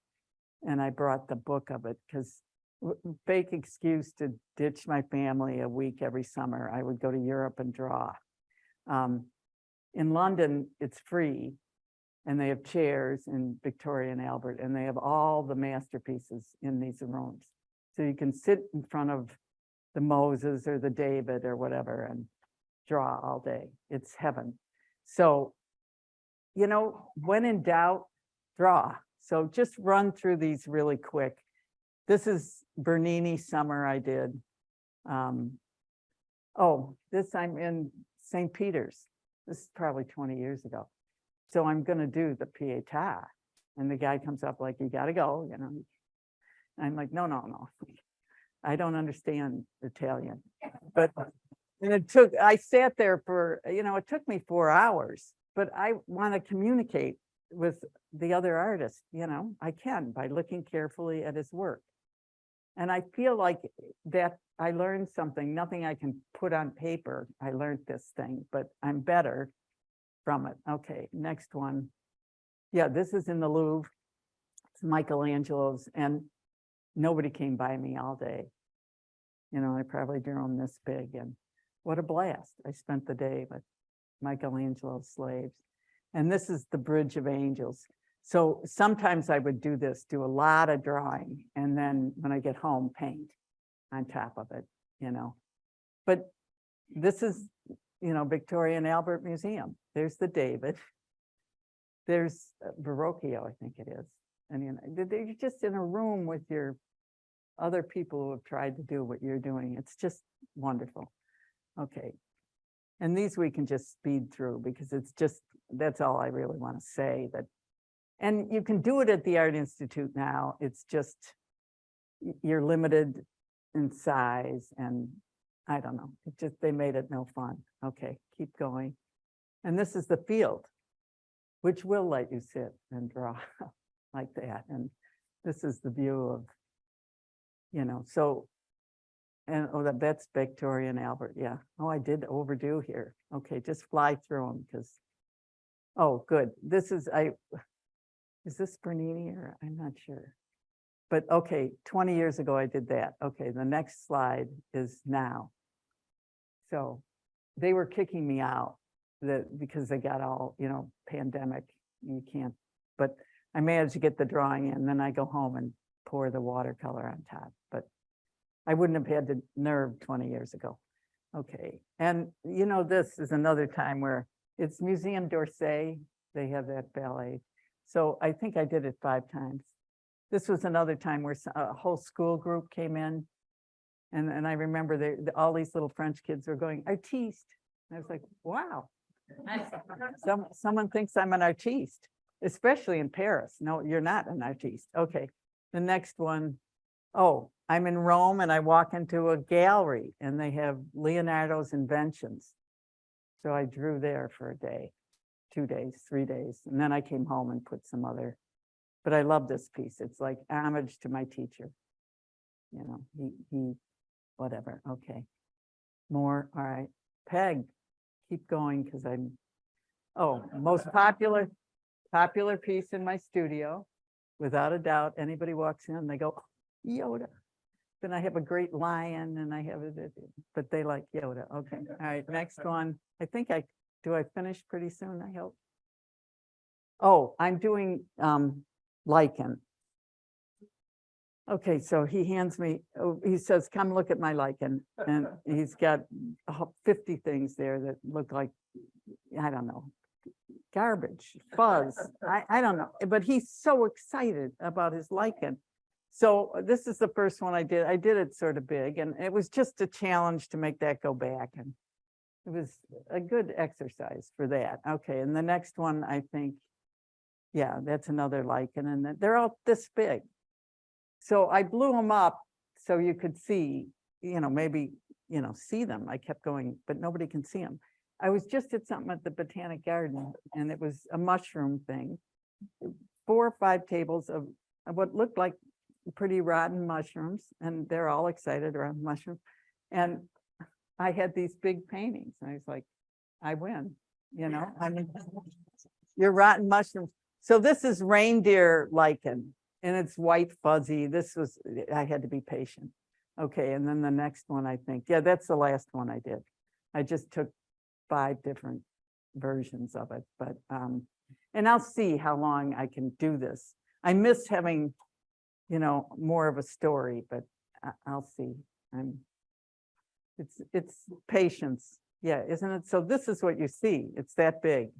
And I brought the book of it because fake excuse to ditch my family a week every summer. I would go to Europe and draw. In London, it's free. And they have chairs in Victoria and Albert, and they have all the masterpieces in these rooms. So you can sit in front of the Moses or the David or whatever and draw all day. It's heaven. So, you know, when in doubt, draw. So just run through these really quick. This is Bernini Summer I did. Oh, this I'm in St. Peter's. This is probably 20 years ago. So I'm gonna do the Pietà. And the guy comes up like, you gotta go, you know. I'm like, no, no, no. I don't understand Italian. But and I sat there for, it took me 4 hours, but I want to communicate with the other artist, I can by looking carefully at his work. And I feel like that I learned something, nothing I can put on paper. I learned this thing, but I'm better from it. Okay, next one. Yeah, this is in the Louvre. It's Michelangelo's, and nobody came by me all day. I probably drew them this big, and what a blast. I spent the day with Michelangelo's slaves. And this is the Bridge of Angels. So sometimes I would do a lot of drawing, and then when I get home, paint on top of it, But this is, Victoria and Albert Museum. There's the David. There's Verrocchio, I think it is. And you're just in a room with your other people who have tried to do what you're doing. It's just wonderful. Okay. And these we can just speed through because that's all I really want to say. And you can do it at the Art Institute now. It's just, you're limited in size, and I don't know. They made it no fun. Okay, keep going. And this is the field, which will let you sit and draw like that. And this is the view of, and that's Victoria and Albert. Yeah. Oh, I did overdo here. Okay, just fly through them because, oh, good. Is this Bernini or I'm not sure. But okay, 20 years ago I did that. Okay, the next slide is now. So they were kicking me out because they got all, pandemic. You can't, but I managed to get the drawing in, then I go home and pour the watercolor on top. But I wouldn't have had the nerve 20 years ago. Okay, and this is another time where it's Museum d'Orsay. They have that ballet. So I think I did it 5 times. This was another time where a whole school group came in. And I remember all these little French kids were going, artiste. And I was like, wow. Someone thinks I'm an artiste, especially in Paris. No, you're not an artiste. Okay, the next one. Oh, I'm in Rome and I walk into a gallery and they have Leonardo's inventions. So I drew there for a day, 2 days, 3 days. And then I came home and put some other, but I love this piece. It's like homage to my teacher. He whatever. Okay. More. All right. Peg, keep going because most popular piece in my studio. Without a doubt, anybody walks in, they go, Yoda. Then I have a great lion and I have but they like Yoda. Okay. All right. Next one. I think do I finish pretty soon? I hope. Oh, I'm doing lichen. Okay, so he hands me, he says, come look at my lichen. And he's got 50 things there that look like, I don't know, garbage, fuzz. I don't know, but he's so excited about his lichen. So this is the first one I did. I did it sort of big, and it was just a challenge to make that go back. And it was a good exercise for that. Okay, and the next one, I think, yeah, that's another lichen, and they're all this big. So I blew them up so you could see, maybe, see them. I kept going, but nobody can see them. I was just at something at the Botanic Garden, and it was a mushroom thing. 4 or 5 tables of what looked like pretty rotten mushrooms, and they're all excited around mushrooms. And I had these big paintings, and I was like, I win, I mean, you're rotten mushrooms. So this is reindeer lichen. And it's white fuzzy. I had to be patient. Okay, and then the next one, I think, yeah, that's the last one I did. I just took 5 different versions of it, but, and I'll see how long I can do this. I miss having, more of a story, but I'll see. It's patience. Yeah, isn't it? So this is what you see. It's that big.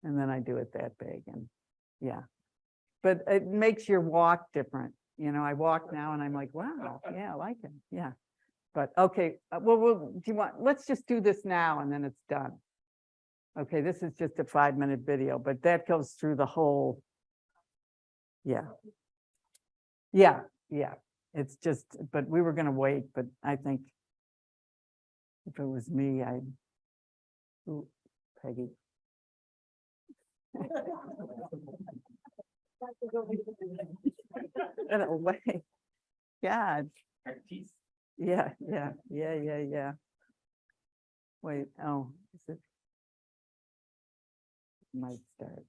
And then I do it that big, and yeah. But it makes your walk different. You know, I walk now and I'm like, wow, yeah, I like it. Yeah. But okay, well, do you want, let's just do this now and then it's done. Okay, this is just a 5-minute video, but that goes through the whole. Yeah. Yeah, yeah. It's just, but we were gonna wait, but I think if it was me, ooh, Peggy. In a way. God. Yeah. Wait, oh, is it? Might start.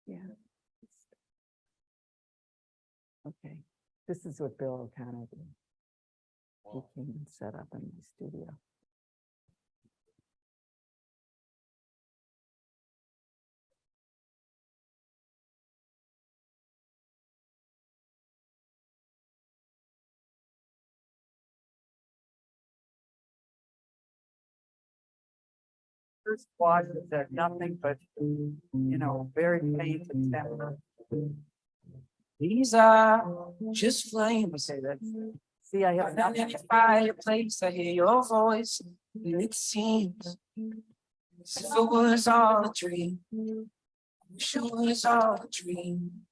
Yeah. Okay, this is what Bill O'Connor did. He came and set up in my studio. First washes are nothing but, you know, very faint and tender. These are just flames. Okay, that's, see, I have Down in nothing. the fireplace, I hear your voice, and it seems as if it was all a dream. Wish it was all a dream.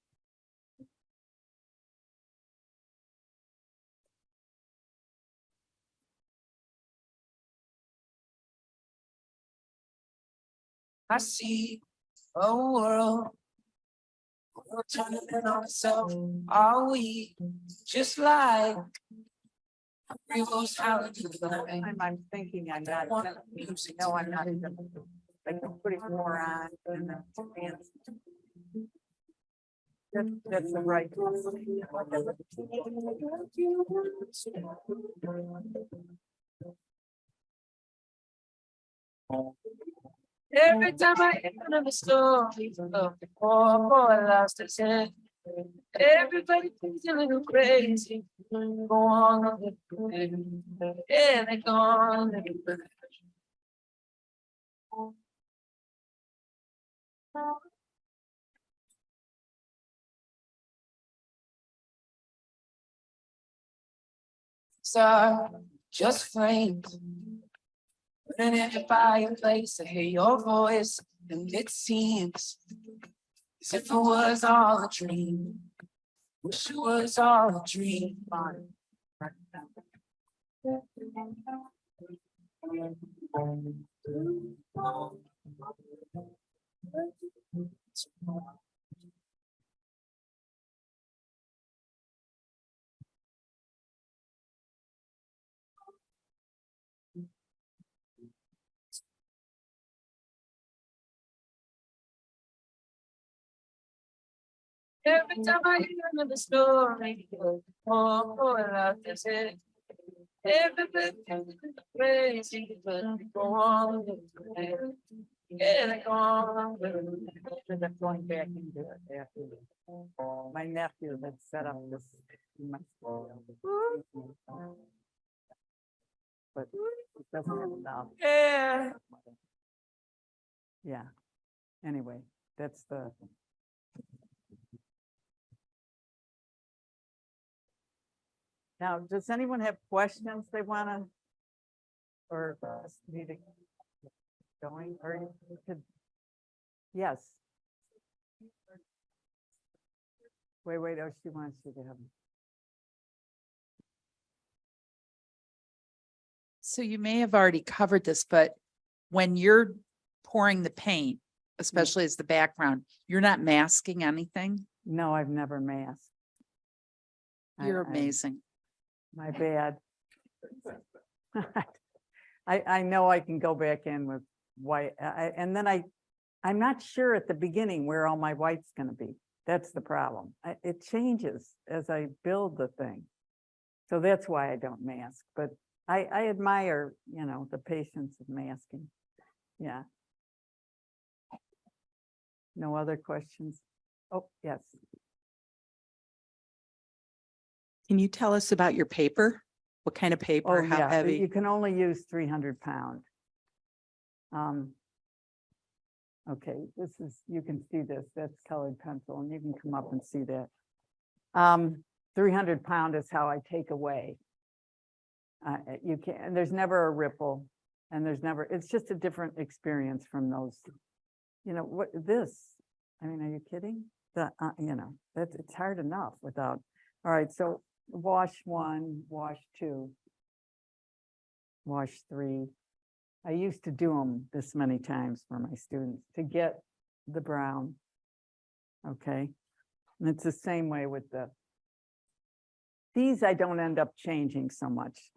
I see a world. We're turning in on ourselves. Are we just like rivers howling to the night? I'm thinking I'm not, no, I'm not even, I can put it more on and then dance. That's the right. Every time I hear another story of the poor boy lost his head, everybody thinks a little crazy. Go on a little bit. Yeah, they go on a little bit. So just flames. Putting in the fireplace, I hear your voice, and it seems as if it was all a dream. Wish it was all a dream. Every time I hear another story, oh, boy, lost his head. Everybody thinks it's crazy, but they go on. Yeah, they go on. I'm going back into it after my nephew had set up this. In my studio. But it doesn't have enough. Yeah. Yeah. Anyway, that's the. Now, does anyone have questions they want to? Or just need to get going, or you could. Yes. Wait, oh, she wants you to have. So you may have already covered this, but when you're pouring the paint, especially as the background, you're not masking anything. No, I've never masked. You're amazing. My bad. I know I can go back in with white, and then I'm not sure at the beginning where all my white's gonna be. That's the problem. It changes as I build the thing. So that's why I don't mask, but I admire, you know, the patience of masking. Yeah. No other questions? Oh, yes. Can you tell us about your paper? What kind of Oh, paper? How yeah, heavy? you can only use 300 pound. Okay, this is, you can see this, that's colored pencil, and you can come up and see that. 300 pound is how I take away. You can't, and there's never a ripple, and there's never, it's just a different experience from those. You know, what this, I mean, are you kidding? You know, that's, it's hard enough without, all right, so wash 1, wash 2. Wash 3. I used to do them this many times for my students to get the brown. Okay, and it's the same way with these I don't end up changing so much.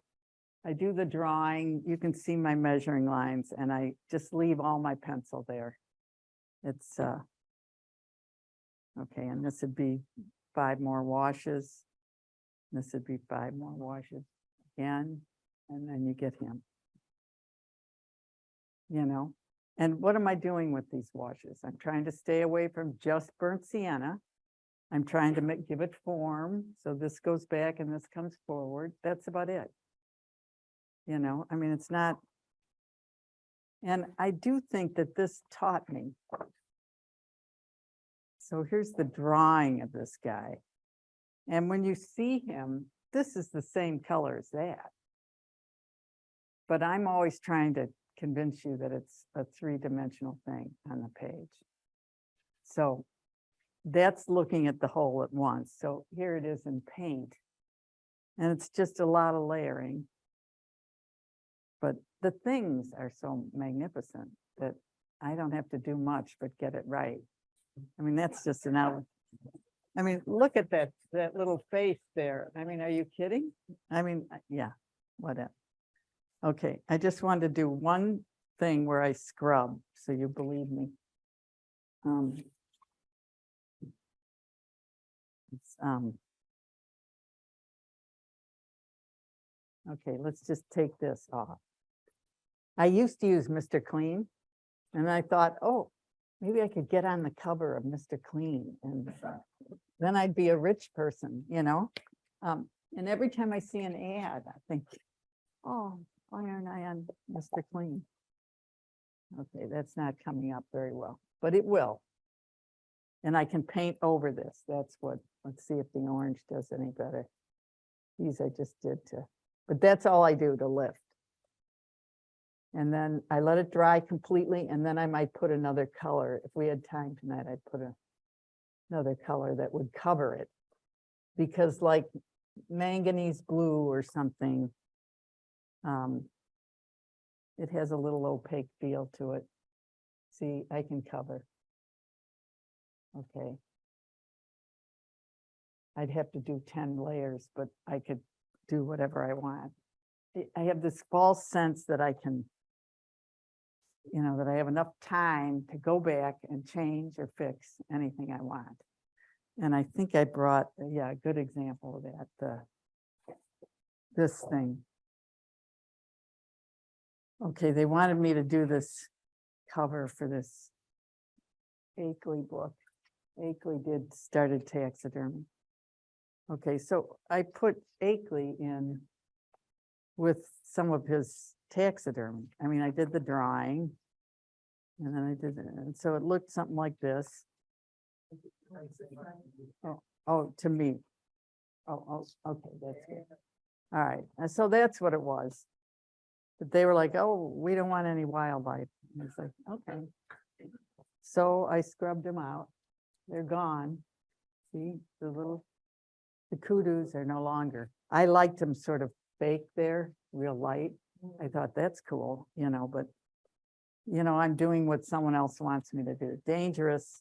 I do the drawing, you can see my measuring lines, and I just leave all my pencil there. It's okay, and this would be 5 more washes. This would be 5 more washes again, and then you get him. You know, and what am I doing with these washes? I'm trying to stay away from just burnt sienna. I'm trying to give it form. So this goes back and this comes forward. That's about it. You know, I mean, it's not. And I do think that this taught me. So here's the drawing of this guy. And when you see him, this is the same color as that. But I'm always trying to convince you that it's a 3-dimensional thing on the page. So that's looking at the whole at once. So here it is in paint. And it's just a lot of layering. But the things are so magnificent that I don't have to do much but get it right. I mean, that's just an hour. I mean, look at that little face there. I mean, are you kidding? I mean, yeah, whatever. Okay, I just wanted to do one thing where I scrub, so you believe me. Okay, let's just take this off. I used to use Mr. Clean, and I thought, oh, maybe I could get on the cover of Mr. Clean, and then I'd be a rich person, you know? And every time I see an ad, I think, oh, why aren't I on Mr. Clean? Okay, that's not coming up very well, but it will. And I can paint over this. That's what, let's see if the orange does any better. These I just did but that's all I do to lift. And then I let it dry completely, and then I might put another color. If we had time tonight, I'd put another color that would cover it. Because like manganese blue or something, it has a little opaque feel to it. See, I can cover. Okay. I'd have to do 10 layers, but I could do whatever I want. I have this false sense that I can, you know, that I have enough time to go back and change or fix anything I want. And I think I brought, yeah, a good example of that, this thing. Okay, they wanted me to do this cover for this Akeley book. Akeley started taxidermy. Okay, so I put Akeley in with some of his taxidermy. I mean, I did the drawing, and then I did it, and so it looked something like this. Oh, to me. Oh, okay, that's good. All right, and so that's what it was. But they were like, oh, we don't want any wildlife. And it's like, okay. So I scrubbed them out. They're gone. See, the koodoos are no longer. I liked them sort of fake there, real light. I thought that's cool, you know, but, you know, I'm doing what someone else wants me to do. Dangerous,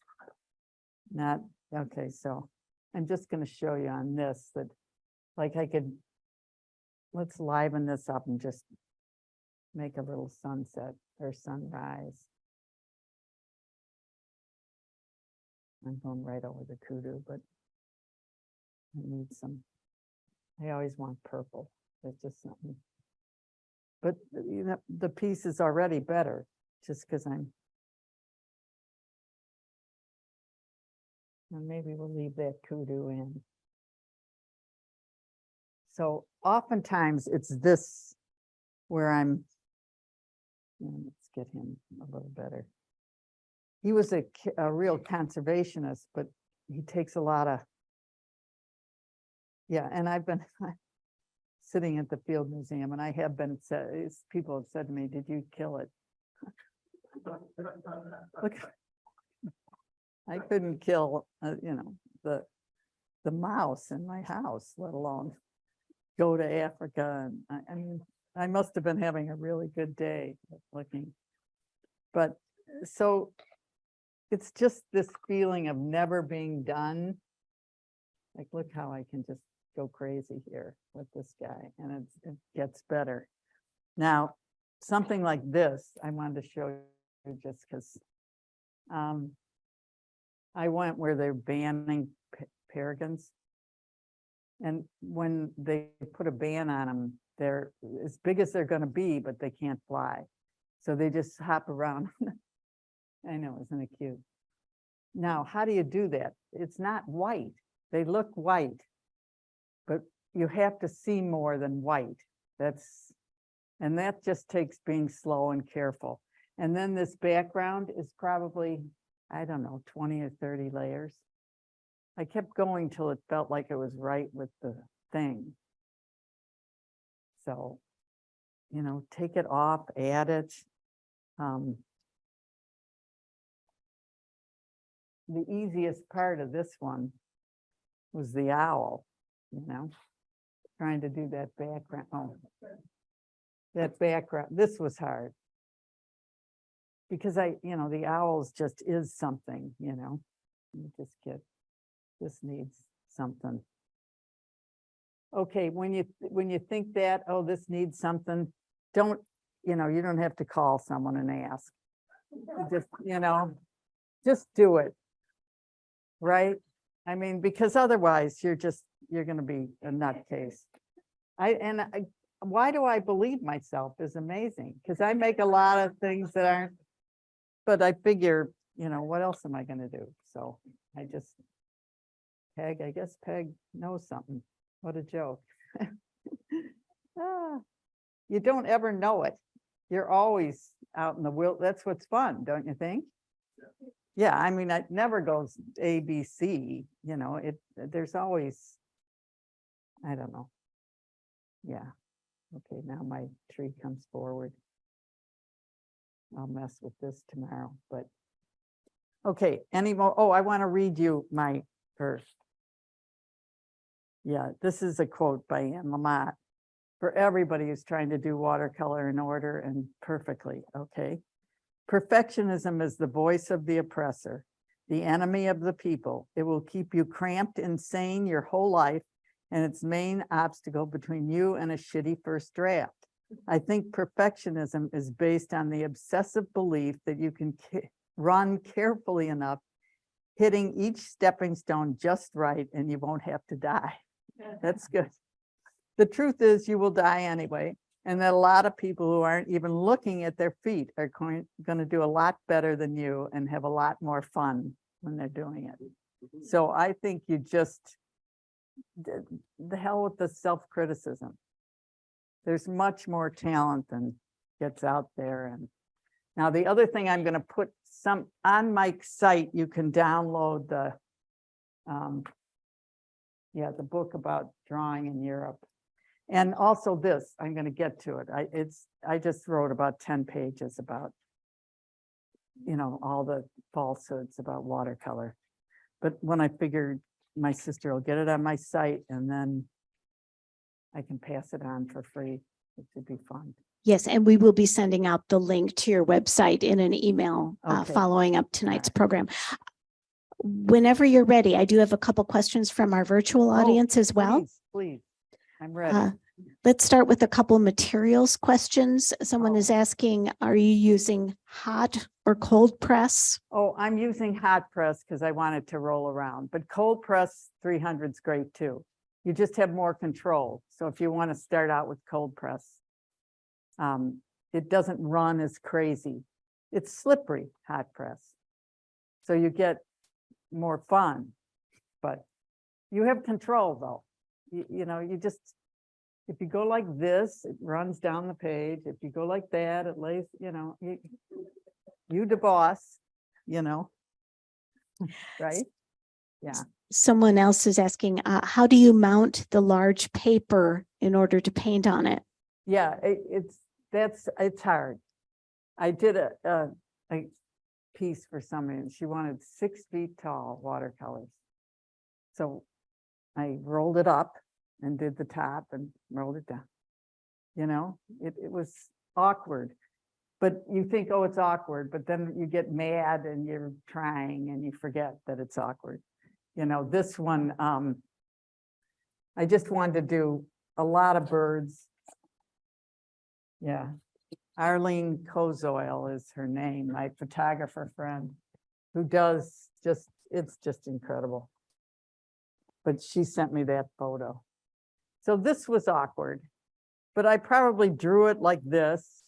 not, okay, so I'm just going to show you on this that, like, let's liven this up and just make a little sunset or sunrise. I'm going right over the kudu, but I need some, I always want purple. It's just something. But you know, the piece is already better just because and maybe we'll leave that kudu in. So oftentimes it's this where let's get him a little better. he was a real conservationist, but he takes a lot of, yeah, and I've been sitting at the Field Museum, and I have been said, people have said to me, did you kill it? Look, I couldn't kill, the mouse in my house, let alone go to Africa. And I mean, I must have been having a really good day looking. But so it's just this feeling of never being done. Like, look how I can just go crazy here with this guy, and it gets better. Now, something like this, I wanted to show you just because I went where they're banning peregrines. And when they put a ban on them, they're as big as they're going to be, but they can't fly. So they just hop around. I know, isn't it cute? Now, how do you do that? It's not white. They look white, but you have to see more than white. And that just takes being slow and careful. And then this background is probably, I don't know, 20 or 30 layers. I kept going till it felt like it was right with the thing. So, take it off, add it. The easiest part of this one was the owl, trying to do that background. Oh, that background, this was hard. Because the owls just is something, you just get, this needs something. Okay, when you think that, oh, this needs something, you don't have to call someone and ask. Just do it. Right? I mean, because otherwise you're going to be a nutcase. Why do I believe myself is amazing, because I make a lot of things that aren't, but I figure, what else am I going to do? So I guess Peg knows something. What a joke. You don't ever know it. You're always out in the wild. That's what's fun, don't you think? Yeah, I mean, it never goes A, B, C, there's always, I don't know. Yeah. Okay, now my tree comes forward. I'll mess with this tomorrow, but okay, any more? Oh, I want to read you my first. Yeah, this is a quote by Anne Lamott for everybody who's trying to do watercolor in order and perfectly, okay? Perfectionism is the voice of the oppressor, the enemy of the people. It will keep you cramped, insane your whole life, and its main obstacle between you and a shitty first draft. I think perfectionism is based on the obsessive belief that you can run carefully enough, hitting each stepping stone just right, and you won't have to die. That's good. The truth is you will die anyway, and that a lot of people who aren't even looking at their feet are going to do a lot better than you and have a lot more fun when they're doing it. So I think you just, the hell with the self-criticism. There's much more talent than gets out there. And now the other thing I'm going to put some on my site, you can download the book about drawing in Europe. And also this, I'm going to get to it. I just wrote about 10 pages about, all the falsehoods about watercolor. But when I figured my sister will get it on my site and then I can pass it on for free, which would be fun. Yes, and we will be sending out the link to your website in an email Okay. following up tonight's All right. program. Whenever you're ready, I do have a couple questions from our virtual audience as well. Please, I'm ready. Let's start with a couple materials questions. Someone Oh. is asking, are you using hot or cold press? Oh, I'm using hot press because I want it to roll around, but cold press 300 is great too. You just have more control. So if you want to start out with cold press, it doesn't run as crazy. It's slippery, hot press. So you get more fun, but you have control though. You just, if you go like this, it runs down the page. If you go like that, it lays, you the boss. you know? Right? Yeah. Someone else is asking, how do you mount the large paper in order to paint on it? Yeah, it's hard. I did a piece for somebody and she wanted 6 feet tall watercolors. So I rolled it up and did the top and rolled it down. You know, it was awkward. But you think, oh, it's awkward, but then you get mad and you're trying and you forget that it's awkward. You know, this one, I just wanted to do a lot of birds. Yeah. Arlene Kozoil is her name, my photographer friend, who does just, it's just incredible. But she sent me that photo. So this was awkward, but I probably drew it like this,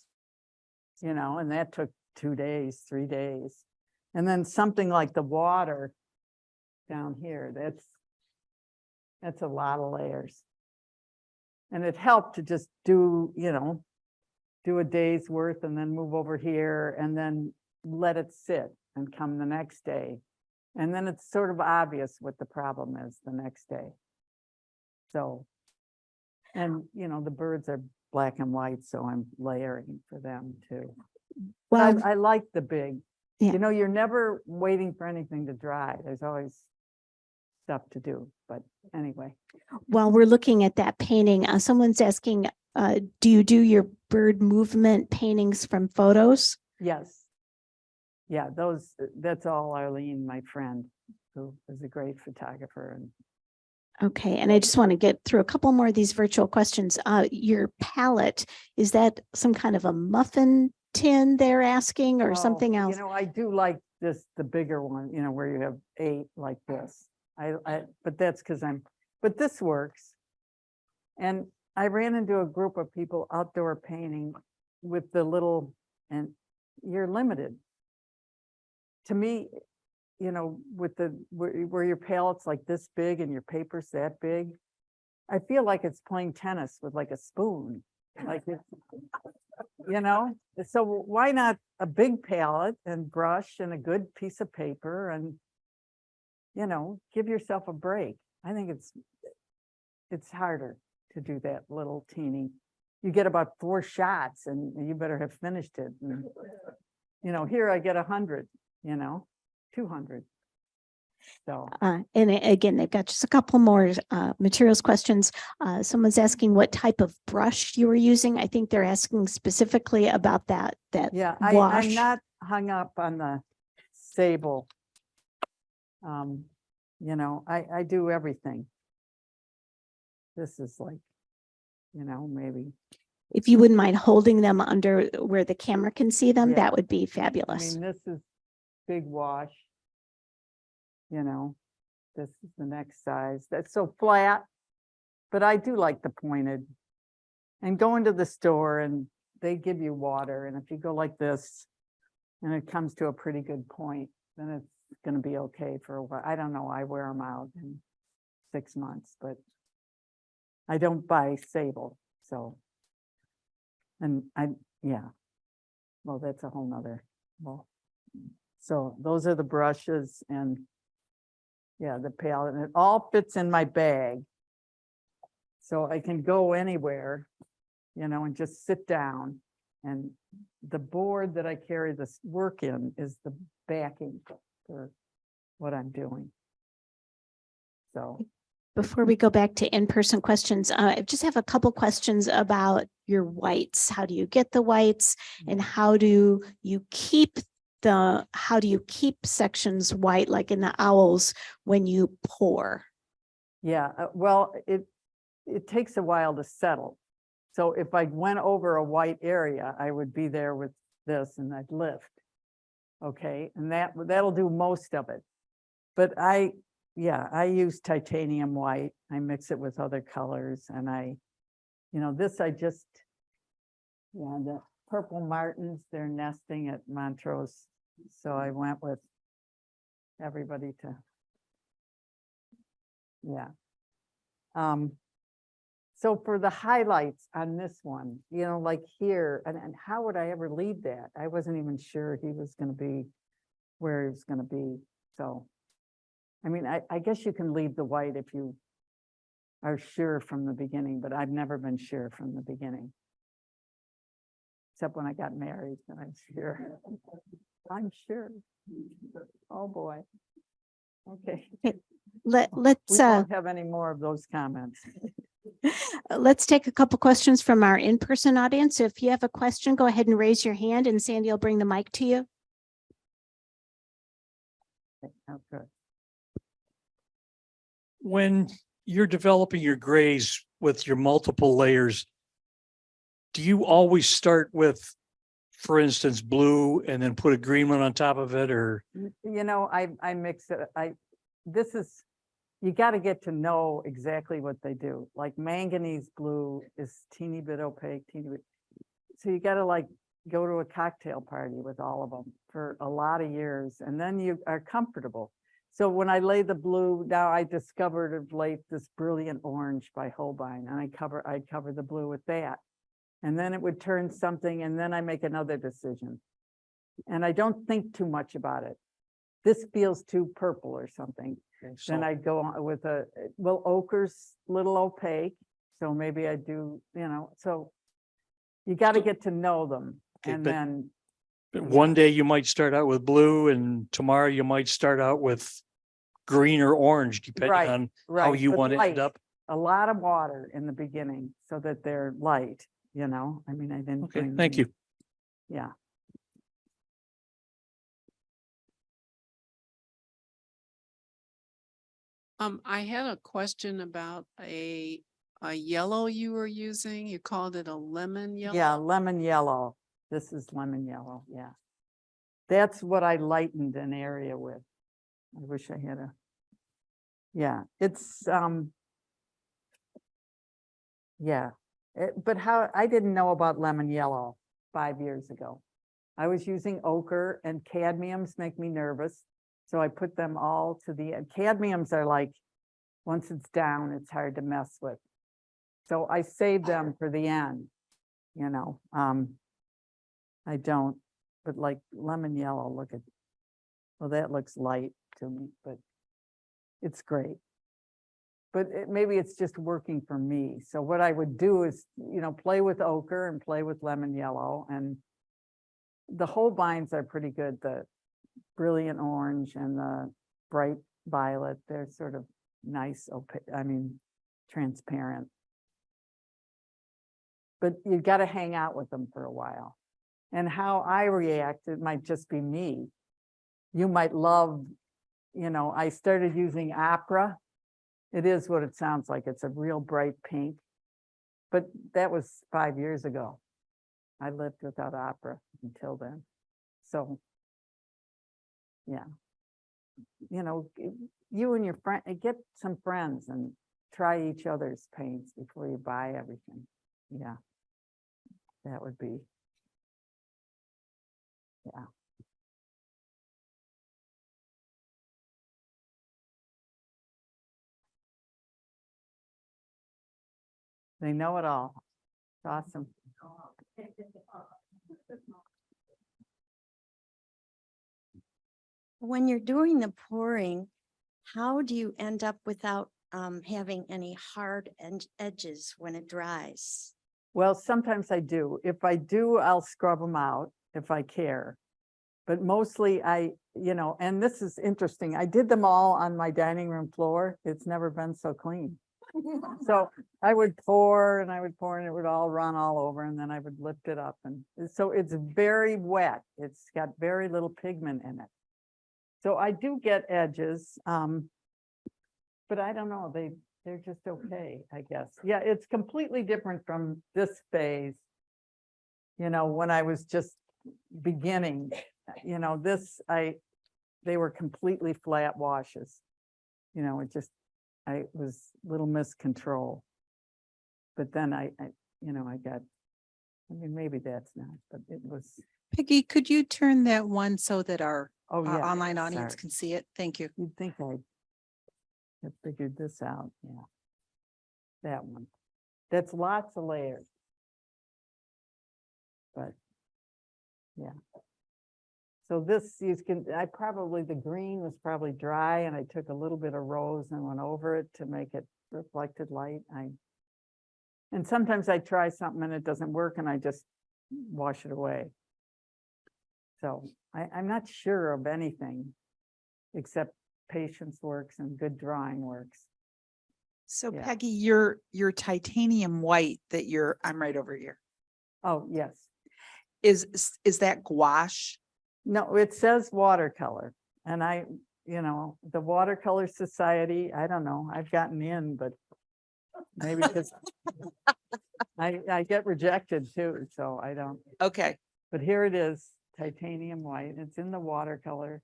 you know, and that took 2 days, 3 days. And then something like the water down here, that's a lot of layers. And it helped to just do, you know, do a day's worth and then move over here and then let it sit and come the next day. And then it's sort of obvious what the problem is the next day. So, and you know, the birds are black and white, so I'm layering for them too. Well, I like the big, Yeah. you know, you're never waiting for anything to dry. There's always stuff to do, but anyway. while we're looking at that painting, someone's asking, do you do your bird movement paintings from photos? Yes. Yeah, that's all Arlene, my friend, who is a great photographer. And Okay, and I just want to get through a couple more of these virtual questions. Your palette, is that some kind of a muffin tin they're asking or something else? You know, I do like this, the bigger one, you know, where you have 8 like this. But that's because but this works. And I ran into a group of people outdoor painting with the little, and you're limited. To me, you know, with where your palette's like this big and your paper's that big, I feel like it's playing tennis with like a spoon, like it's, you know, so why not a big palette and brush and a good piece of paper and, you know, give yourself a break. I think it's harder to do that little teeny. You get about 4 shots and you better have finished it. And, you know, here I get 100, you know, 200. So, Again, they've got just a couple more materials questions. Someone's asking what type of brush you were using. I think they're asking specifically about that yeah, wash. I'm not hung up on the sable. You know, I do everything. This is like, you know, maybe. If you wouldn't mind holding them under where the camera can see them, Yeah. that would be I fabulous. mean, this is big wash. You know, this is the next size. That's so flat, but I do like the pointed. And go into the store and they give you water. And if you go like this and it comes to a pretty good point, then it's going to be okay for a while. I don't know. I wear them out in 6 months, but I don't buy sable. So, and yeah, well, that's a whole nother. Well, so those are the brushes and yeah, the palette, and it all fits in my bag. So I can go anywhere, you know, and just sit down. And the board that I carry this work in is the backing for what I'm doing. So, Before we go back to in-person questions, I just have a couple questions about your whites. How do you get the whites and how do you keep sections white, like in the owls, when you pour? yeah, well, it takes a while to settle. So if I went over a white area, I would be there with this and I'd lift. Okay, and that'll do most of it. But I use titanium white. I mix it with other colors and this I just, the purple martins, they're nesting at Montrose. So I went with everybody to, so for the highlights on this one, you know, like here, and how would I ever leave that? I wasn't even sure he was going to be where he was gonna be, so. I mean, I guess you can leave the white if you are sure from the beginning, but I've never been sure from the beginning. Except when I got married, then I'm sure. I'm sure. Oh, boy. Okay. Let's We won't have any more of those comments. let's take a couple questions from our in-person audience. So if you have a question, go ahead and raise your hand and Sandy will bring the mic to you. Oh, good. When you're developing your grays with your multiple layers, do you always start with, for instance, blue and then put a green one on top of it, or? You know, I mix it. This is, you got to get to know exactly what they do. Like manganese blue is teeny bit opaque, teeny bit. So you got to like go to a cocktail party with all of them for a lot of years, and then you are comfortable. So when I lay the blue, now I discovered of late this brilliant orange by Holbein, and I'd cover the blue with that. And then it would turn something, and then I make another decision. And I don't think too much about it. This feels too purple or something. Then I'd go on with well, ochre's little opaque, so maybe I do, you know, so you got to get to know them. Okay, And but- then, One day you might start out with blue and tomorrow you might start out with green or orange, depending Right, on how right, you but want to end light. up. a lot of water in the beginning so that they're light, you know, I mean, I didn't. Okay, bring thank any- you. Yeah. I had a question about a yellow you were using. You called it a lemon yellow. Yeah, lemon yellow. This is lemon yellow, yeah. That's what I lightened an area with. I wish I had a. Yeah, it's, yeah, but how, I didn't know about lemon yellow 5 years ago. I was using ochre, and cadmiums make me nervous. So I put them all to the end. Cadmiums are like, once it's down, it's hard to mess with. So I save them for the end, you know, I don't, but like lemon yellow, look at, well, that looks light to me, but it's great. But maybe it's just working for me. So what I would do is, you know, play with ochre and play with lemon yellow, and the Holbeins are pretty good. The brilliant orange and the bright violet, they're sort of nice, opaque, I mean, transparent. But you got to hang out with them for a while. And how I react, it might just be me. You might love, you know, I started using opera. It is what it sounds like. It's a real bright pink. But that was 5 years ago. I lived without opera until then. So, yeah. You know, you and your friend, get some friends and try each other's paints before you buy everything. Yeah. That would be. Yeah. They know it all. It's awesome. When you're doing the pouring, how do you end up without having any hard edges when it dries? Well, sometimes I do. If I do, I'll scrub them out if I care. But mostly you know, and this is interesting. I did them all on my dining room floor. It's never been so clean. So I would pour and I would pour and it would all run all over, and then I would lift it up. And so it's very wet. It's got very little pigment in it. So I do get edges, but I don't know, they're just okay, I guess. Yeah, it's completely different from this phase. You know, when I was just beginning, you know, they were completely flat washes. You know, I was a little miscontrol. But then you know, I mean, maybe that's not, but it was, Peggy, could you turn that one so that our oh yeah. online audience sorry. can see it? Thank you. You'd think I had figured this out, yeah. That one. That's lots of layers. But, yeah. So this, you can, the green was probably dry and I took a little bit of rose and went over it to make it reflected light. And sometimes I try something and it doesn't work and I just wash it away. So I'm not sure of anything except patience works and good drawing works. So Yeah. Peggy, your titanium white that I'm right over here. Oh, yes. Is that gouache? No, it says watercolor. And the Watercolor Society, I don't know, I've gotten in, but maybe because I get rejected too, so I don't. Okay. But here it is, titanium white. It's in the watercolor,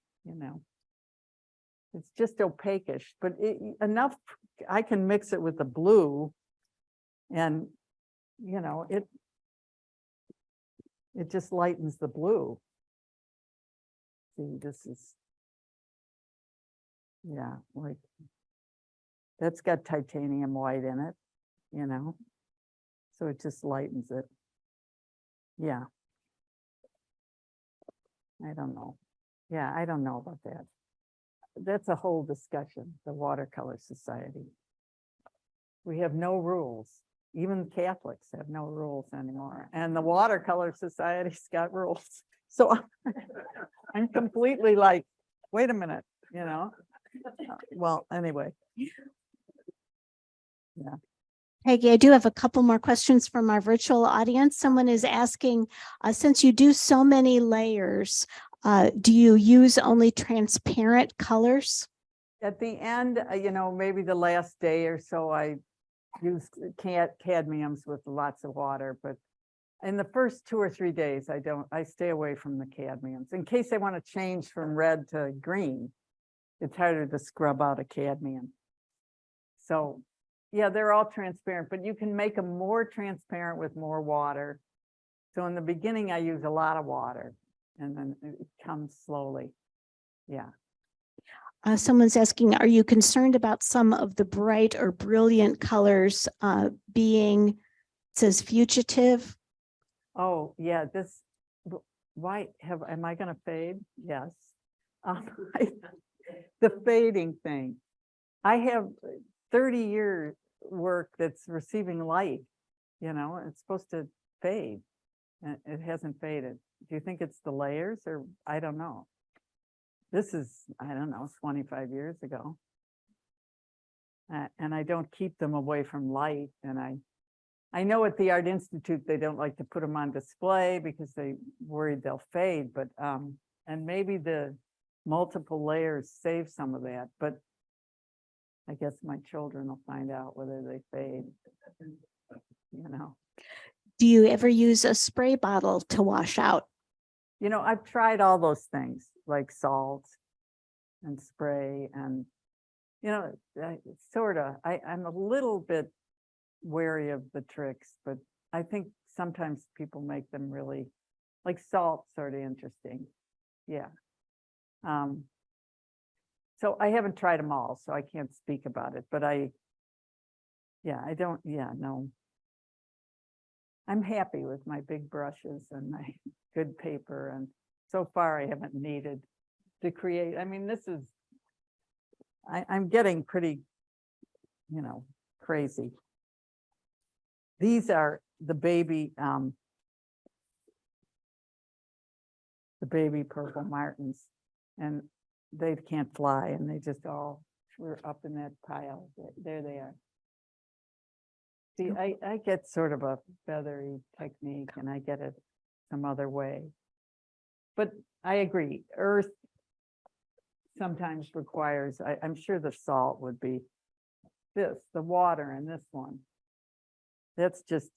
It's just opaquish, but enough, I can mix it with the blue and, it just lightens the blue. See, this is, yeah, like, that's got titanium white in it, so it just lightens it. Yeah. I don't know. Yeah, I don't know about that. That's a whole discussion, the Watercolor Society. We have no rules. Even Catholics have no rules anymore. And the Watercolor Society's got rules. So I'm completely like, wait a minute, Well, anyway. Yeah. Peggy, I do have a couple more questions from our virtual audience. Someone is asking, since you do so many layers, do you use only transparent colors? At the end, maybe the last day or so, I use cadmiums with lots of water, but in the first 2 or 3 days, I stay away from the cadmiums in case I want to change from red to green. It's harder to scrub out a cadmium. So yeah, they're all transparent, but you can make them more transparent with more water. So in the beginning, I use a lot of water and then it comes slowly. Yeah. Someone's asking, are you concerned about some of the bright or brilliant colors being, it says fugitive? Oh, yeah, am I gonna fade? Yes. The fading thing. I have 30-year work that's receiving light, it's supposed to fade. And it hasn't faded. Do you think it's the layers or I don't know. This is, I don't know, 25 years ago. And I don't keep them away from light. And I know at the Art Institute, they don't like to put them on display because they worried they'll fade, but, and maybe the multiple layers save some of that, but I guess my children will find out whether they fade, Do you ever use a spray bottle to wash out? I've tried all those things like salt and spray and, I'm a little bit wary of the tricks, but I think sometimes people make them really, like salt, sort of interesting. Yeah. So I haven't tried them all, so I can't speak about it, but no. I'm happy with my big brushes and my good paper, and so far I haven't needed to create. I mean, I'm getting pretty, crazy. These are the baby purple martins, and they can't fly, and they just all were up in that pile. There they are. See, I get sort of a feathery technique and I get it some other way. But I agree, earth sometimes requires, I'm sure the salt would be the water in this one. That's just,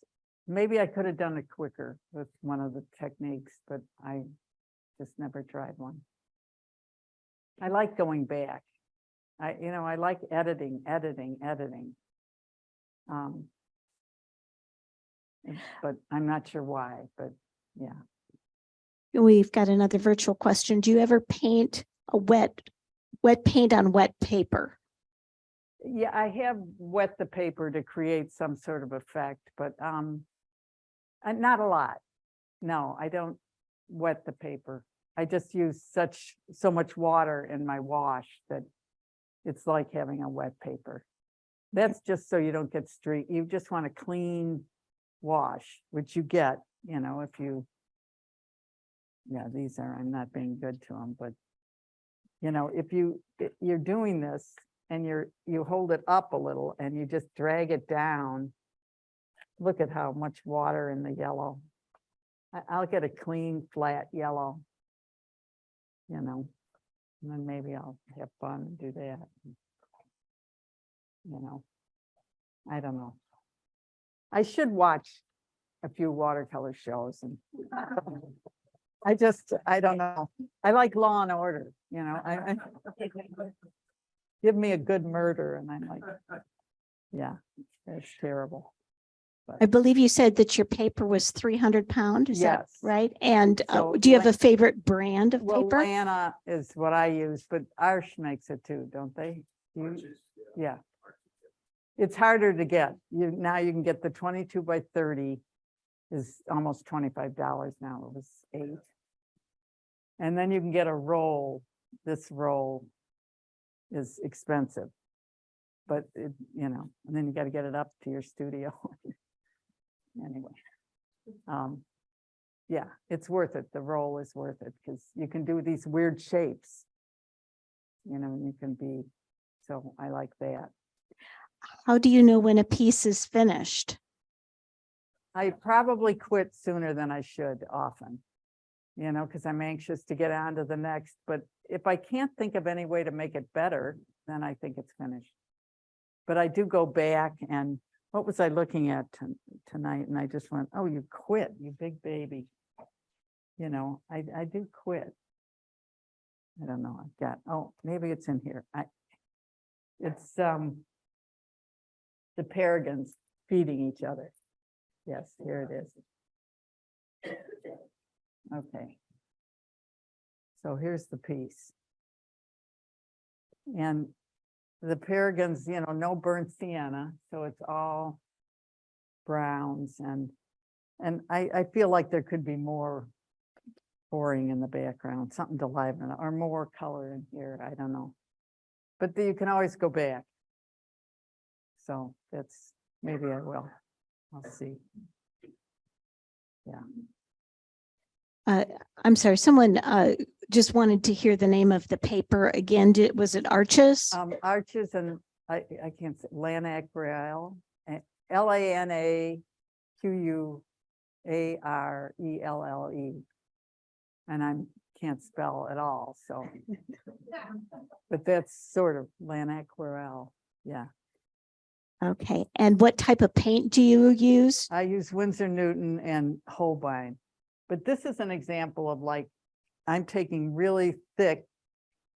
maybe I could have done it quicker with one of the techniques, but I just never tried one. I like going back. I like editing. But I'm not sure why, but yeah. We've got another virtual question. Do you ever paint a wet paint on wet paper? Yeah, I have wet the paper to create some sort of effect, but not a lot. No, I don't wet the paper. I just use so much water in my wash that it's like having a wet paper. That's just so you don't get streak. You just want a clean wash, which you get, if you, these are, I'm not being good to them, but if you're doing this and you hold it up a little and you just drag it down, look at how much water in the yellow. I'll get a clean, flat yellow, and then maybe I'll have fun and do that. I don't know. I should watch a few watercolor shows and I don't know. I like Law and Order, I give me a good murder and I'm like, yeah, it's terrible. I believe you said that your paper was 300 pound. Is that Yes. right? And So do you have La- a favorite brand of Well, paper? Lana is what I use, but Arch makes it too, don't they? Yeah. It's harder to get. Now you can get the 22 by 30 is almost $25 now. It was $8. And then you can get a roll. This roll is expensive, but and then you got to get it up to your studio. Anyway, yeah, it's worth it. The roll is worth it because you can do these weird shapes. You can be, so I like that. How do you know when a piece is finished? I probably quit sooner than I should often, because I'm anxious to get on to the next. But if I can't think of any way to make it better, then I think it's finished. But I do go back and what was I looking at tonight? And I just went, oh, you quit, you big baby. I do quit. I don't know. I've got, oh, maybe it's in here. It's the paragons feeding each other. Yes, here it is. Okay. So here's the piece. And the paragons, no burnt sienna, so it's all browns and I feel like there could be more pouring in the background, something to liven it, or more color in here. I don't know. But you can always go back. So that's, maybe I will. I'll see. Yeah. I'm sorry, someone just wanted to hear the name of the paper again. Was it Arches? Arches and I can't say Lanaquarelle, LANAQUARELLE. And I can't spell at all, so. But that's sort of Lanaquarelle, yeah. Okay, and what type of paint do you use? I use Winsor Newton and Holbein. But this is an example of like, I'm taking really thick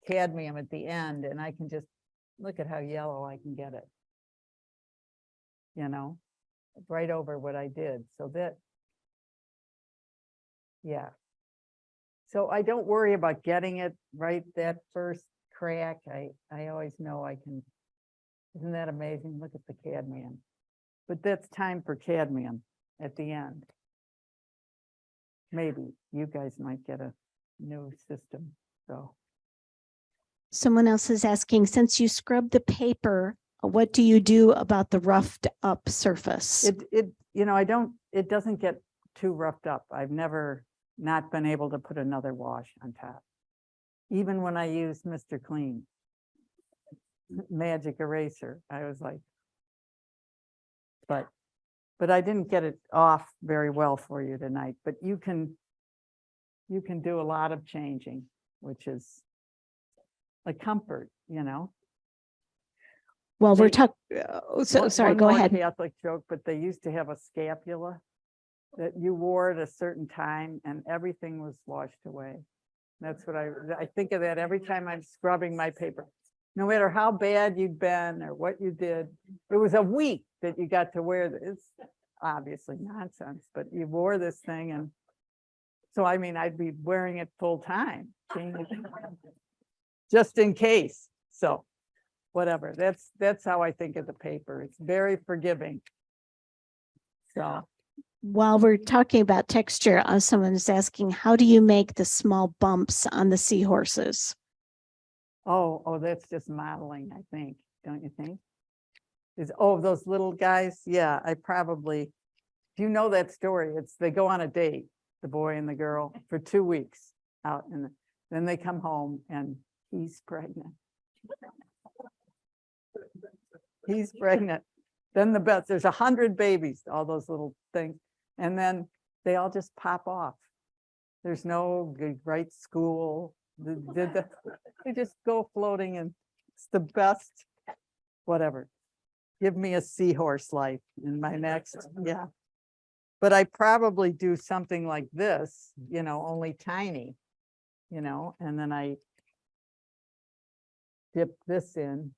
cadmium at the end and I can just look at how yellow I can get it. Right over what I did. So that, yeah. So I don't worry about getting it right that first crack. I always know I can. Isn't that amazing? Look at the cadmium. But that's time for cadmium at the end. Maybe you guys might get a new system, so. Someone else is asking, since you scrub the paper, what do you do about the roughed up surface? It doesn't get too roughed up. I've never not been able to put another wash on top. Even when I use Mr. Clean, magic eraser, I was like, but I didn't get it off very well for you tonight, but you can do a lot of changing, which is a comfort, Well, we're They- talking, sorry, One go more ahead. Catholic joke, but they used to have a scapula that you wore at a certain time and everything was washed away. That's what I think of that every time I'm scrubbing my paper. No matter how bad you'd been or what you did, it was a week that you got to wear this. It's obviously nonsense, but you wore this thing and so, I mean, I'd be wearing it full time, just in case. So whatever, that's how I think of the paper. It's very forgiving. So While we're talking about texture, someone is asking, how do you make the small bumps on the seahorses? Oh, that's just modeling, I think, don't you think? Oh, those little guys, yeah, I probably, do you know that story? They go on a date, the boy and the girl, for 2 weeks out, and then they come home and he's pregnant. He's pregnant. Then there's 100 babies, all those little things. And then they all just pop off. There's no right school. They just go floating, and it's the best, whatever. Give me a seahorse life in my next, yeah. But I probably do something like this, only tiny, and then I dip this in,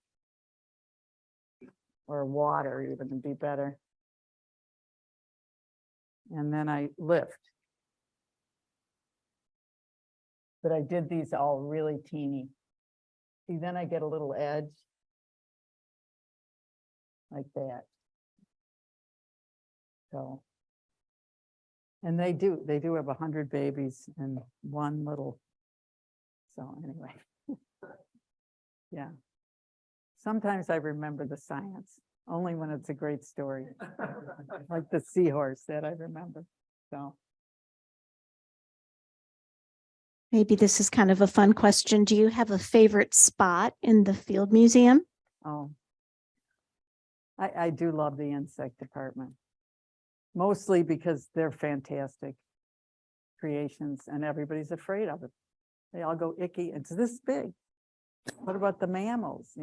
or water even would be better. And then I lift. But I did these all really teeny. See, then I get a little edge like that. So, and they do have 100 babies in one little, so anyway. Yeah. Sometimes I remember the science, only when it's a great story. Like the seahorse that I remember, so. Maybe this is kind of a fun question. Do you have a favorite spot in the Field Museum? Oh, I do love the insect department, mostly because they're fantastic creations and everybody's afraid of it. They all go icky. It's this big. What about the mammals?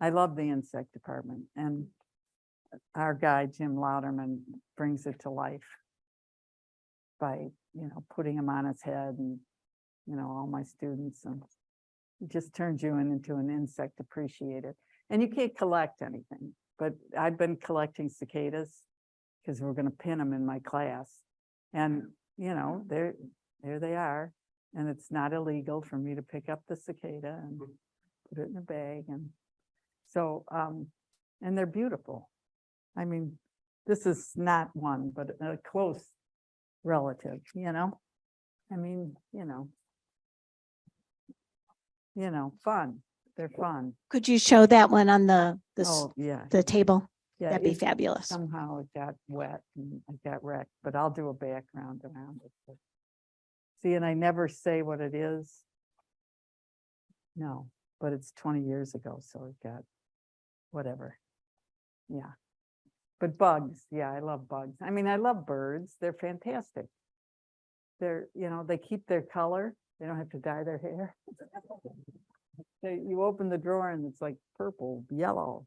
I love the insect department, and our guy, Jim Louderman, brings it to life by, putting him on his head, and, all my students, and he just turns you into an insect appreciator. And you can't collect anything, but I've been collecting cicadas because we're going to pin them in my class. And, there they are. And it's not illegal for me to pick up the cicada and put it in a bag. And so, and they're beautiful. I mean, this is not one, but a close relative, I mean, fun. They're fun. Could you show that one on Oh, yeah. the table? Yeah, That'd be fabulous. somehow it got wet and I got wrecked, but I'll do a background around it. See, and I never say what it is. No, but it's 20 years ago, so it got whatever. Yeah. But bugs, yeah, I love bugs. I mean, I love birds. They're fantastic. They're, they keep their color. They don't have to dye their hair. You open the drawer and it's like purple, yellow,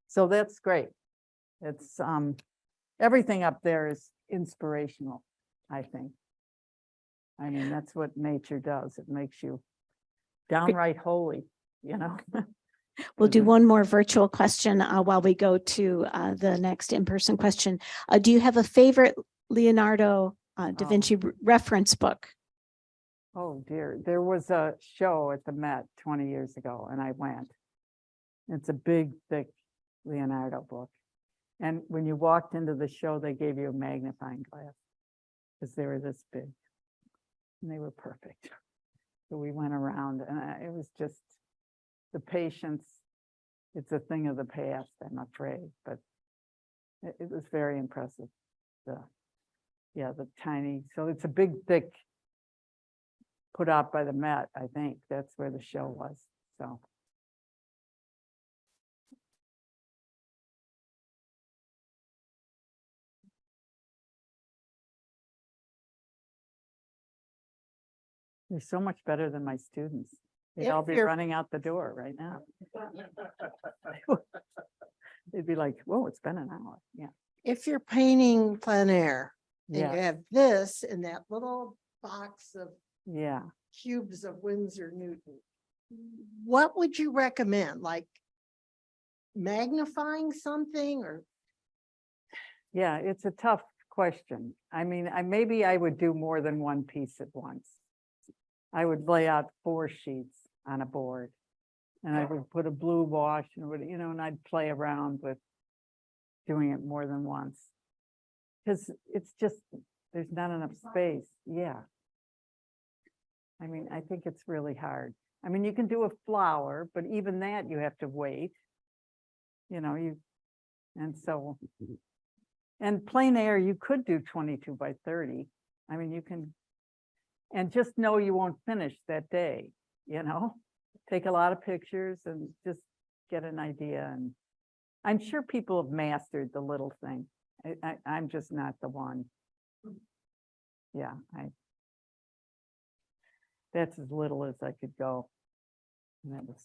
So that's great. It's everything up there is inspirational, I think. I mean, that's what nature does. It makes you downright holy, We'll do one more virtual question while we go to the next in-person question. Do you have a favorite Leonardo da Vinci reference book? Oh dear, there was a show at the Met 20 years ago and I went. It's a big, thick Leonardo book. And when you walked into the show, they gave you a magnifying glass because they were this big and they were perfect. So we went around and it was just the patience. It's a thing of the past, I'm afraid, but it was very impressive. The tiny, so it's a big, thick, put out by the Met, I think. That's where the show was, so. You're so much better than my students. They'd all be running out the door right now. They'd be like, whoa, it's been an hour. Yeah. If you're painting plein air and you Yeah. have this in that little box of Yeah. cubes of Winsor Newton, what would you recommend? Like magnifying something or? Yeah, it's a tough question. I mean, maybe I would do more than one piece at once. I would lay out 4 sheets on a board and I would put a blue wash and and I'd play around with doing it more than once. Because it's just, there's not enough space, yeah. I mean, I think it's really hard. I mean, you can do a flower, but even that you have to wait. You know, and so, and plein air, you could do 22 by 30. I mean, you can, and just know you won't finish that day, you know? Take a lot of pictures and just get an idea. And I'm sure people have mastered the little thing. I'm just not the one. Yeah, that's as little as I could go. And that was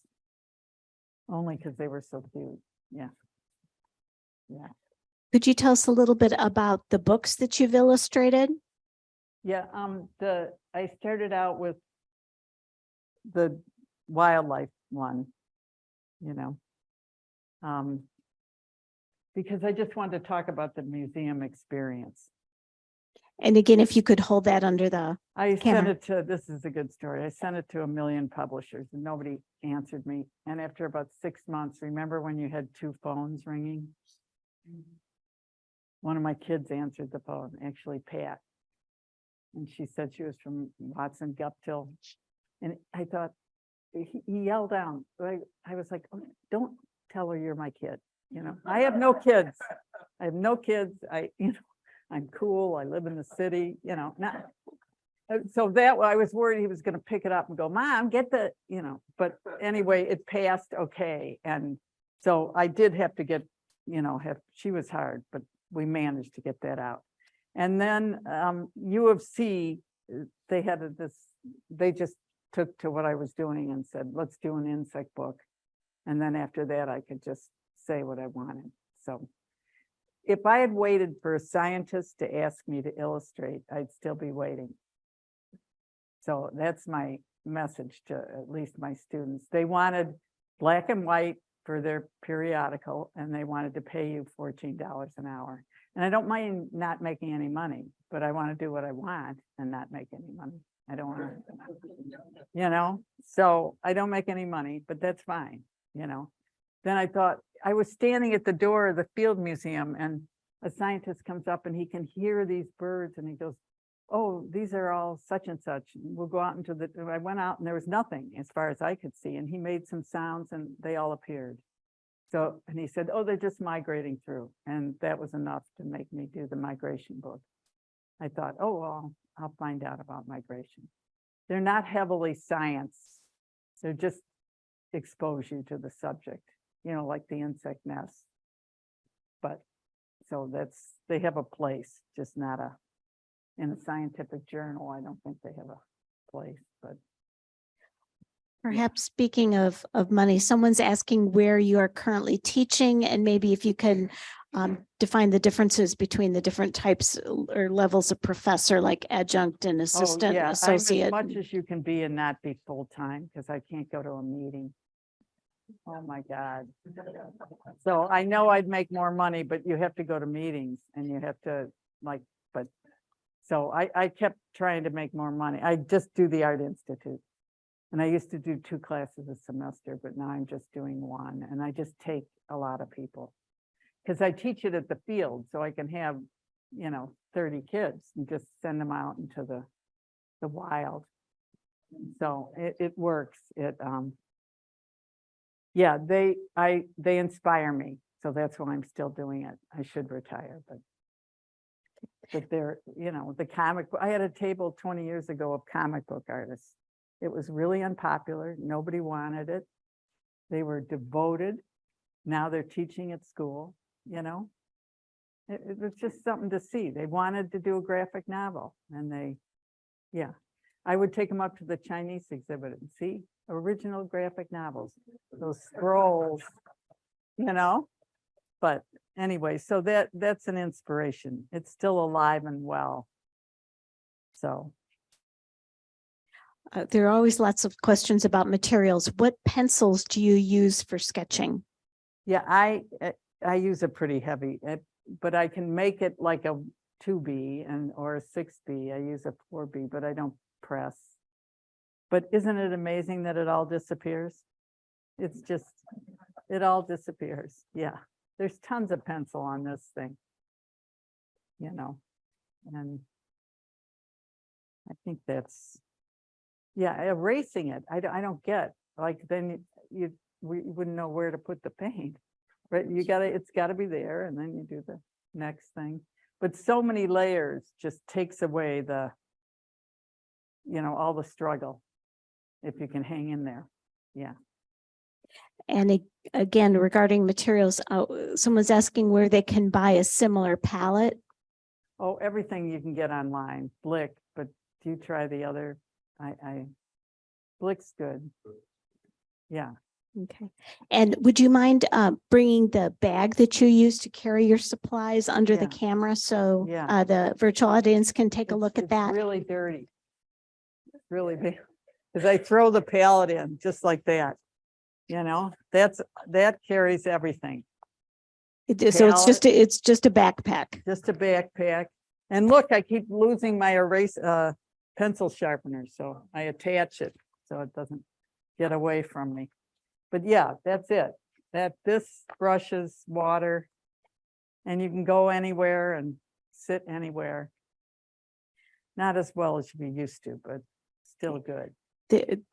only because they were so cute. Yeah. Yeah. Could you tell us a little bit about the books that you've illustrated? Yeah, I started out with the wildlife one, you know. Because I just wanted to talk about the museum experience. And again, if you could hold that under the I sent camera. it to, this is a good story. I sent it to 1 million publishers and nobody answered me. And after about 6 months, remember when you had 2 phones ringing? One of my kids answered the phone, actually Pat. And she said she was from Watson Guptill. And I thought, he yelled down. I was like, oh, don't tell her you're my kid. You know, I have no kids. I have no kids. I'm cool. I live in the city, you know, not. So that I was worried he was going to pick it up and go, Mom, get the, you know, but anyway, it passed okay. And so I did have to get, you know, she was hard, but we managed to get that out. And then U of C, they had they just took to what I was doing and said, let's do an insect book. And then after that, I could just say what I wanted. So if I had waited for a scientist to ask me to illustrate, I'd still be waiting. So that's my message to at least my students. They wanted black and white for their periodical, and they wanted to pay you $14 an hour. And I don't mind not making any money, but I want to do what I want and not make any money. I don't want to, you know, so I don't make any money, but that's fine, you know. Then I thought, I was standing at the door of the Field Museum and a scientist comes up and he can hear these birds and he goes, oh, these are all such and such. We'll go out into the, I went out and there was nothing as far as I could see. And he made some sounds and they all appeared. So, and he said, oh, they're just migrating through. And that was enough to make me do the migration book. I thought, oh, well, I'll find out about migration. They're not heavily science. They're just expose you to the subject, you know, like the insect nest. But so they have a place, just not in a scientific journal. I don't think they have a place, but. Perhaps speaking of money, someone's asking where you are currently teaching and maybe if you can define the differences between the different types or levels of professor, like adjunct and assistant, associate. I'm as much as you can be and not be full-time because I can't go to a meeting. Oh my God. So I know I'd make more money, but you have to go to meetings and you have to so I kept trying to make more money. I just do the Art Institute. And I used to do 2 classes a semester, but now I'm just doing 1 and I just take a lot of people. Because I teach it at the field, so I can have, you know, 30 kids and just send them out into the wild. So it works. Yeah, they inspire me. So that's why I'm still doing it. I should retire, but they're, you know, the comic, I had a table 20 years ago of comic book artists. It was really unpopular. Nobody wanted it. They were devoted. Now they're teaching at school, you know. It was just something to see. They wanted to do a graphic novel and yeah. I would take them up to the Chinese exhibit and see original graphic novels, those scrolls, you know. But anyway, so that's an inspiration. It's still alive and well. So. There are always lots of questions about materials. What pencils do you use for sketching? Yeah, I use a pretty heavy, but I can make it like a 2B or a 6B. I use a 4B, but I don't press. But isn't it amazing that it all disappears? It's just, it all disappears. Yeah, there's tons of pencil on this thing. You know, and I think that's, yeah, erasing it. I don't get, like, then we wouldn't know where to put the paint. But it's gotta be there, and then you do the next thing. But so many layers just takes away the, all the struggle. If you can hang in there, yeah. And again, regarding materials, someone's asking where they can buy a similar palette. Oh, everything you can get online, Blick, but do you try the other? Blick's good. Yeah. Okay. And would you mind bringing the bag that you use to carry your supplies under the Yeah. camera so Yeah. the virtual audience can take a look at It's that? really dirty. It's really big. Because I throw the palette in just like that. That carries everything. So it's just a backpack. Just a backpack. And look, I keep losing my pencil sharpener, so I attach it so it doesn't get away from me. But yeah, that's it. This brushes water, and you can go anywhere and sit anywhere. Not as well as you used to, but still good.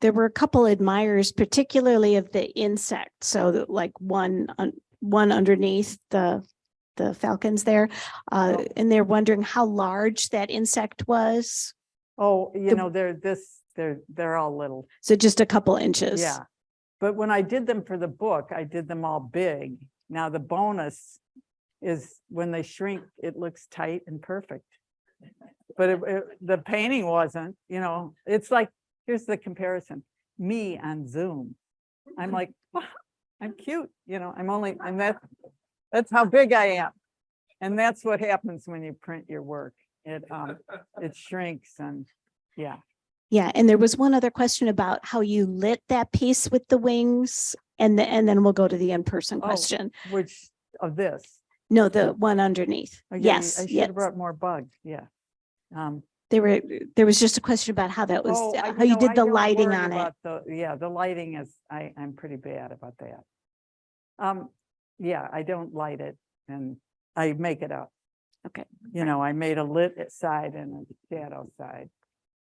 There were a couple admirers, particularly of the insect. So like one underneath the falcons there, and they're wondering how large that insect was. Oh, they're all little. So just a couple inches. Yeah. But when I did them for the book, I did them all big. Now the bonus is when they shrink, it looks tight and perfect. But the painting wasn't, it's like, here's the comparison. Me on Zoom. I'm like, oh, I'm cute, and that's how big I am. And that's what happens when you print your work. It shrinks, and yeah. Yeah, and there was one other question about how you lit that piece with the wings, and then we'll go to the in-person question. Which of this? No, the one underneath. Oh, yeah, Yes, I should yes. have brought more bugs. Yeah. There was just a question about how that was, Oh, how you did I the don't lighting worry on it. about the lighting is, I'm pretty bad about that. Yeah, I don't light it, and I make it up. Okay. I made a lit side and a shadow side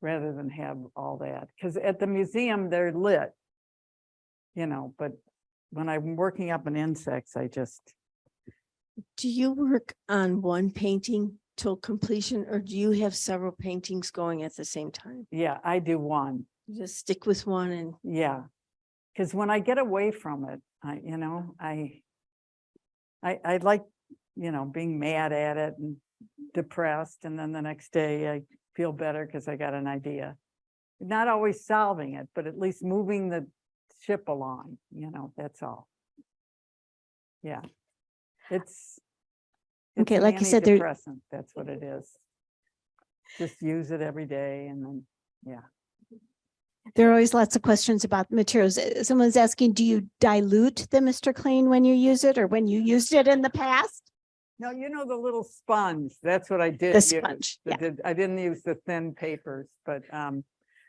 rather than have all that. Because at the museum, they're lit, but when I'm working up an insects, I just, Do you work on one painting till completion, or do you have several paintings going at the same time? yeah, I do one. You just stick with one and Yeah. Because when I get away from it, I like, being mad at it and depressed. And then the next day I feel better because I got an idea. Not always solving it, but at least moving the ship along, that's all. Yeah. It's Okay, an like you said, there- antidepressant, that's what it is. Just use it every day, and then, yeah. There are always lots of questions about materials. Someone's asking, do you dilute the Mr. Clean when you use it, or when you used it in the past? No, the little sponge, that's what I did. The use. sponge, yeah. I didn't use the thin papers, but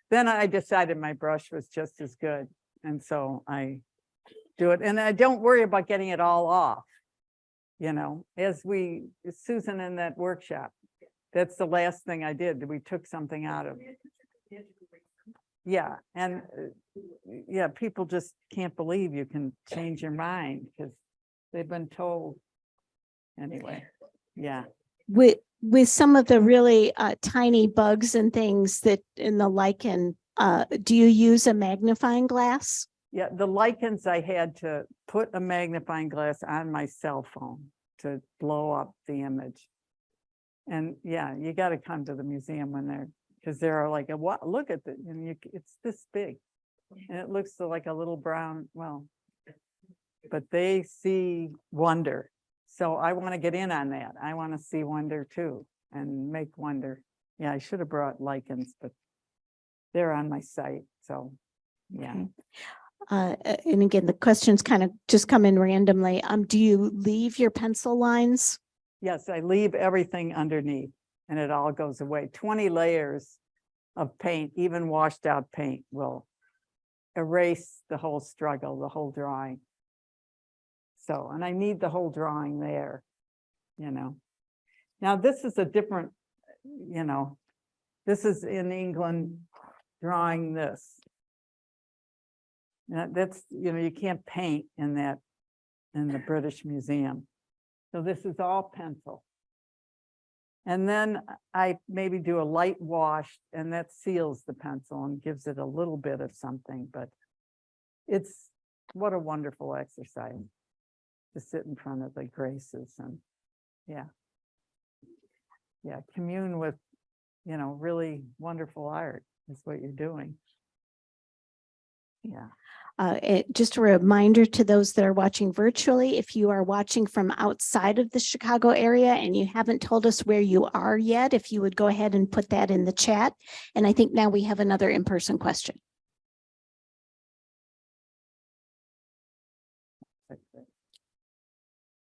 then I decided my brush was just as good. And so I do it, and I don't worry about getting it all off. As Susan in that workshop, that's the last thing I did. We took something out of. Yeah, and yeah, people just can't believe you can change your mind because they've been told. Anyway, yeah. With some of the really tiny bugs and things that in the lichen, do you use a magnifying glass? Yeah, the lichens, I had to put a magnifying glass on my cell phone to blow up the image. And yeah, you got to come to the museum because they're like, what? Look at it, and it's this big, and it looks like a little brown. Well, but they see wonder, so I want to get in on that. I want to see wonder too, and make wonder. Yeah, I should have brought lichens, but they're on my site, so yeah. Okay. And again, the questions kind of just come in randomly. Do you leave your pencil lines? Yes, I leave everything underneath and it all goes away. 20 layers of paint, even washed out paint, will erase the whole struggle, the whole drawing. So, and I need the whole drawing there, you know. Now, this is a different, you know, this is in England drawing this. That's, you know, you can't paint in that, in the British Museum. So this is all pencil. And then I maybe do a light wash, and that seals the pencil and gives it a little bit of something, but it's, what a wonderful exercise to sit in front of the graces and, yeah. Yeah, commune with, you know, really wonderful art is what you're doing. Yeah. Just a reminder to those that are watching virtually, if you are watching from outside of the Chicago area and you haven't told us where you are yet, if you would go ahead and put that in the chat. And I think now we have another in-person question.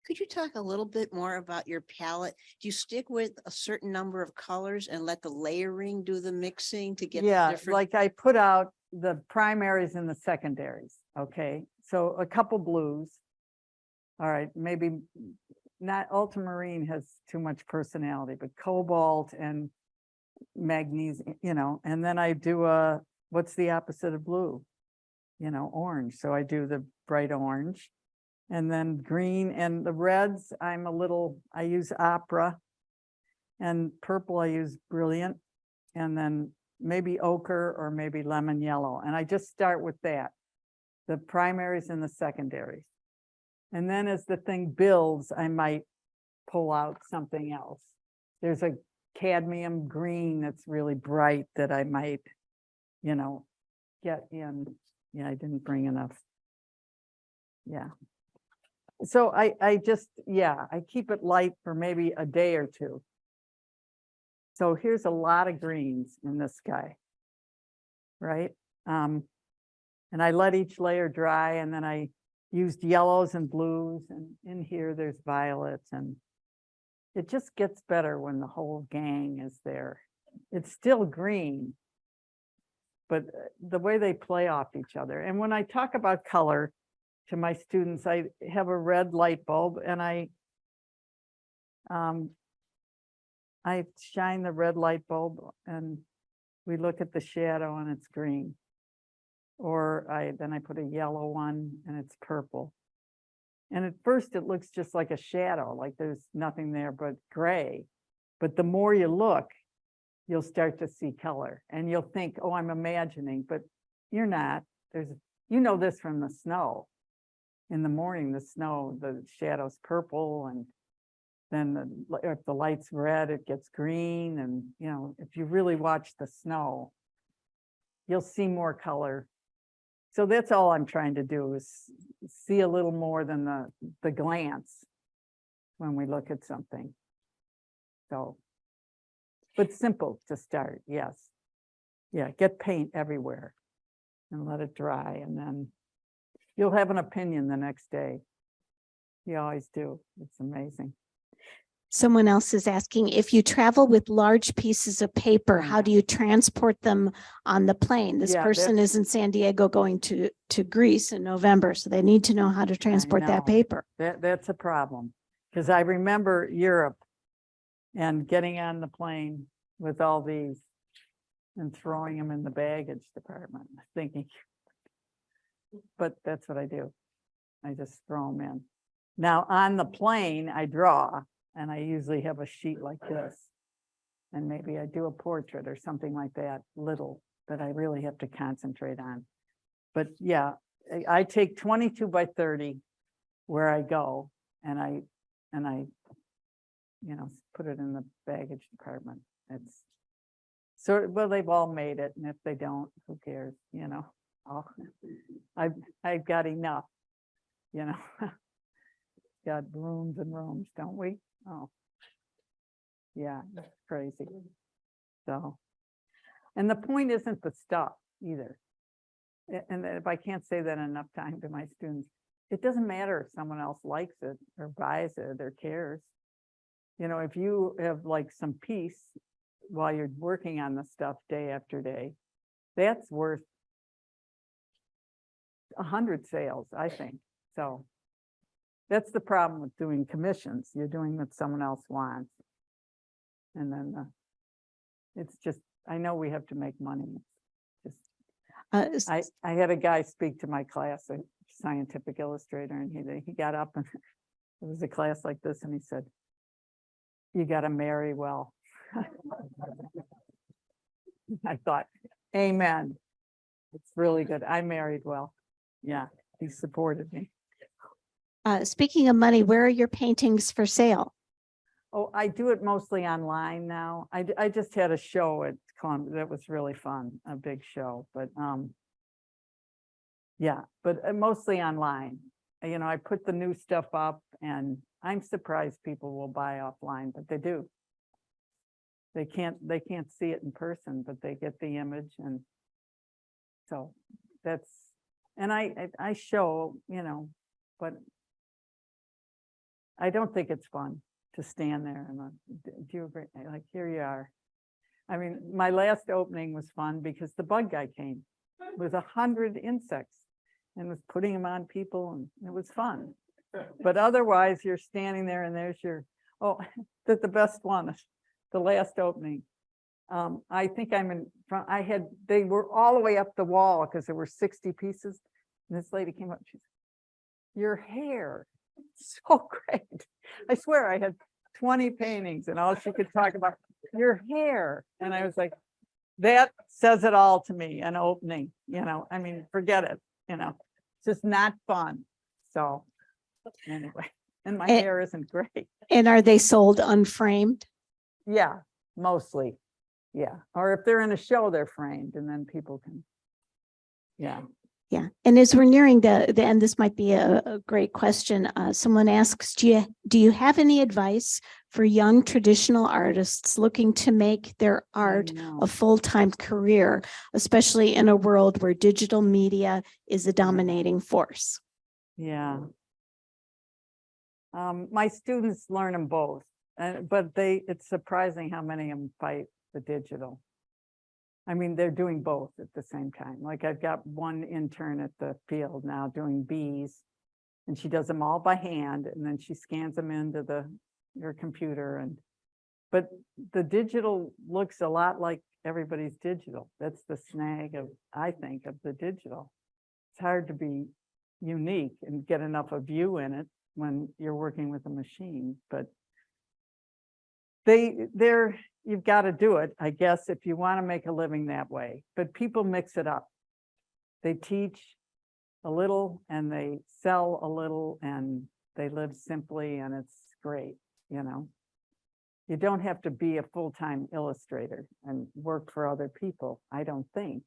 Could you talk a little bit more about your palette? Do you stick with a certain number of colors and let the layering do the mixing to get the Yeah, different? like I put out the primaries and the secondaries, okay? So a couple blues. All right, maybe not, ultramarine has too much personality, but cobalt and magnesium, you know, and then I do what's the opposite of blue? You know, orange. So I do the bright orange. And then green and the reds, I use opera, and purple I use brilliant, and then maybe ochre or maybe lemon yellow. And I just start with that, the primaries and the secondaries. And then as the thing builds, I might pull out something else. There's a cadmium green that's really bright that I might, you know, get in. Yeah, I didn't bring enough. Yeah. So I just, yeah, I keep it light for maybe a day or two. So here's a lot of greens in this guy, right? And I let each layer dry, and then I used yellows and blues, and in here there's violets, and it just gets better when the whole gang is there. It's still green, but the way they play off each other. And when I talk about color to my students, I have a red light bulb, and I shine the red light bulb, and we look at the shadow and it's green. Or then I put a yellow one and it's purple. And at first it looks just like a shadow, like there's nothing there but gray. But the more you look, you'll start to see color, and you'll think, oh, I'm imagining, but you're not. You know this from the snow. In the morning, the snow, the shadow's purple, and then if the light's red, it gets green. And, you know, if you really watch the snow, you'll see more color. So that's all I'm trying to do, is see a little more than the glance when we look at something. So, but simple to start, yes. Yeah, get paint everywhere and let it dry, and then you'll have an opinion the next day. You always do. It's amazing. Someone else is asking, if you travel with large pieces of paper, how do you transport them on the plane? This Yeah, person is in San Diego going to Greece in November, so they need to know how to transport that know. paper. That's a problem, because I remember Europe and getting on the plane with all these and throwing them in the baggage department, thinking, but that's what I do. I just throw them in. Now on the plane, I draw, and I usually have a sheet like this. And maybe I do a portrait or something like that, little, that I really have to concentrate on. But yeah, I take 22 by 30 where I go, and I, you know, put it in the baggage department. It's so, well, they've all made it, and if they don't, who cares, you know? I've got enough, you know. Got rooms and rooms, don't we? Oh, yeah, it's crazy. So, and the point isn't the stuff either. And if I can't say that enough time to my students, it doesn't matter if someone else likes it or buys it or cares. You know, if you have like some peace while you're working on the stuff day after day, that's worth 100 sales, I think. So That's the problem with doing commissions. You're doing what someone else wants. And then it's just, I know we have to make money. It's just, I had a guy speak to my class, a scientific illustrator, and he got up and it was a class like this, and he said, "You got to marry well." I thought, amen. It's really good. I married well. Yeah, he supported me. Speaking of money, where are your paintings for sale? Oh, I do it mostly online now. I just had a show at Columbia that was really fun, a big show, but yeah, but mostly online. You know, I put the new stuff up and I'm surprised people will buy offline, but they do. They can't see it in person, but they get the image, and so that's, and I show, you know, but I don't think it's fun to stand there and do you agree? Like, here you are. I mean, my last opening was fun because the bug guy came with 100 insects and was putting them on people, and it was fun. But otherwise, you're standing there and there's your, oh, the best one, the last opening. I think I'm in front, they were all the way up the wall because there were 60 pieces. And this lady came up, she said, "Your hair, so great." I swear I had 20 paintings and all she could talk about, your hair. And I was like, that says it all to me, an opening, you know, I mean, forget it, you know, it's just not fun. So anyway, and my hair isn't great. And are they sold unframed? Yeah, mostly. Yeah. Or if they're in a show, they're framed and then people can. Yeah. Yeah. And as we're nearing the end, this might be a great question. Someone asks, do you have any advice for young traditional artists looking to make their art a full-time career, especially in a world where digital media is a dominating force? Yeah. My students learn them both, but it's surprising how many of them fight the digital. I mean, they're doing both at the same time. Like, I've got one intern at the field now doing bees, and she does them all by hand, and then she scans them into her computer. But the digital looks a lot like everybody's digital. That's the snag of, I think, of the digital. It's hard to be unique and get enough of you in it when you're working with a machine, but you've got to do it, I guess, if you want to make a living that way. But people mix it up. They teach a little and they sell a little and they live simply, and it's great, you know. You don't have to be a full-time illustrator and work for other people, I don't think.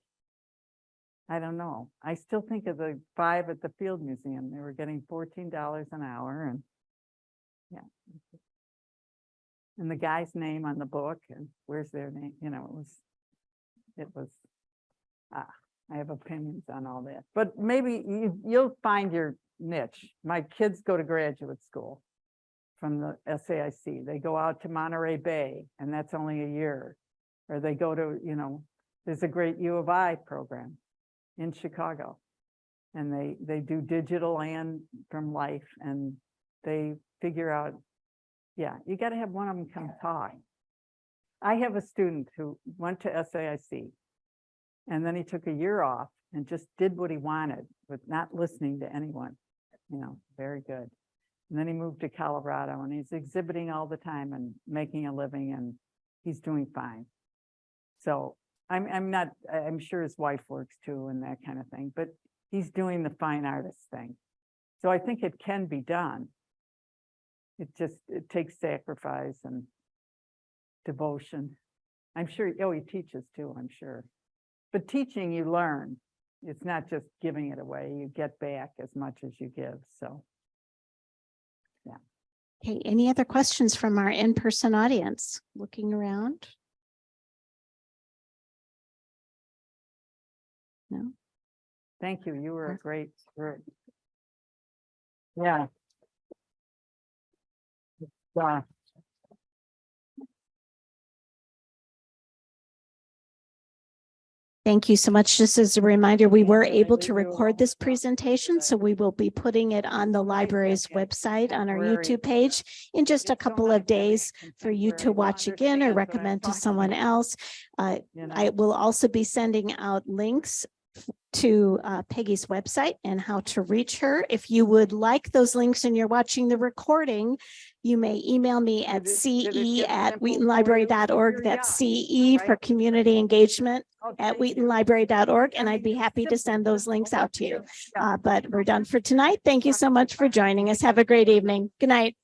I don't know. I still think of the 5 at the Field Museum. They were getting $14 an hour, and yeah. And the guy's name on the book, and where's their name? You know, I have opinions on all that, but maybe you'll find your niche. My kids go to graduate school from the SAIC. They go out to Monterey Bay, and that's only a year. Or they go to, you know, there's a great U of I program in Chicago, and they do digital and from life, and they figure out, yeah, you got to have one of them come talk. I have a student who went to SAIC, and then he took a year off and just did what he wanted with not listening to anyone, you know, very good. And then he moved to Colorado, and he's exhibiting all the time and making a living, and he's doing fine. So I'm sure his wife works too and that kind of thing, but he's doing the fine artist thing. So I think it can be done. It takes sacrifice and devotion. I'm sure, he teaches too, I'm sure. But teaching, you learn. It's not just giving it away. You get back as much as you give, so. Yeah. Okay, any other questions from our in-person audience? Looking around? No? Thank you. You were a great group. Yeah. Yeah. Thank you so much. Just as a reminder, we were able to Really do. record this presentation, so we will be putting it on the library's website on our YouTube page in just a couple of days for you to watch again or recommend to someone else. I will also be sending out links to Peggy's website and how to reach her. If you would like those links and you're watching the recording, you may email me at Did it ce@wheatonlibrary.org. That's CE for right? community engagement at Thank you. wheatonlibrary.org, and I'd be happy to send those links out to you. But we're done for tonight. Thank you so much for joining us. Have a great evening. Good night.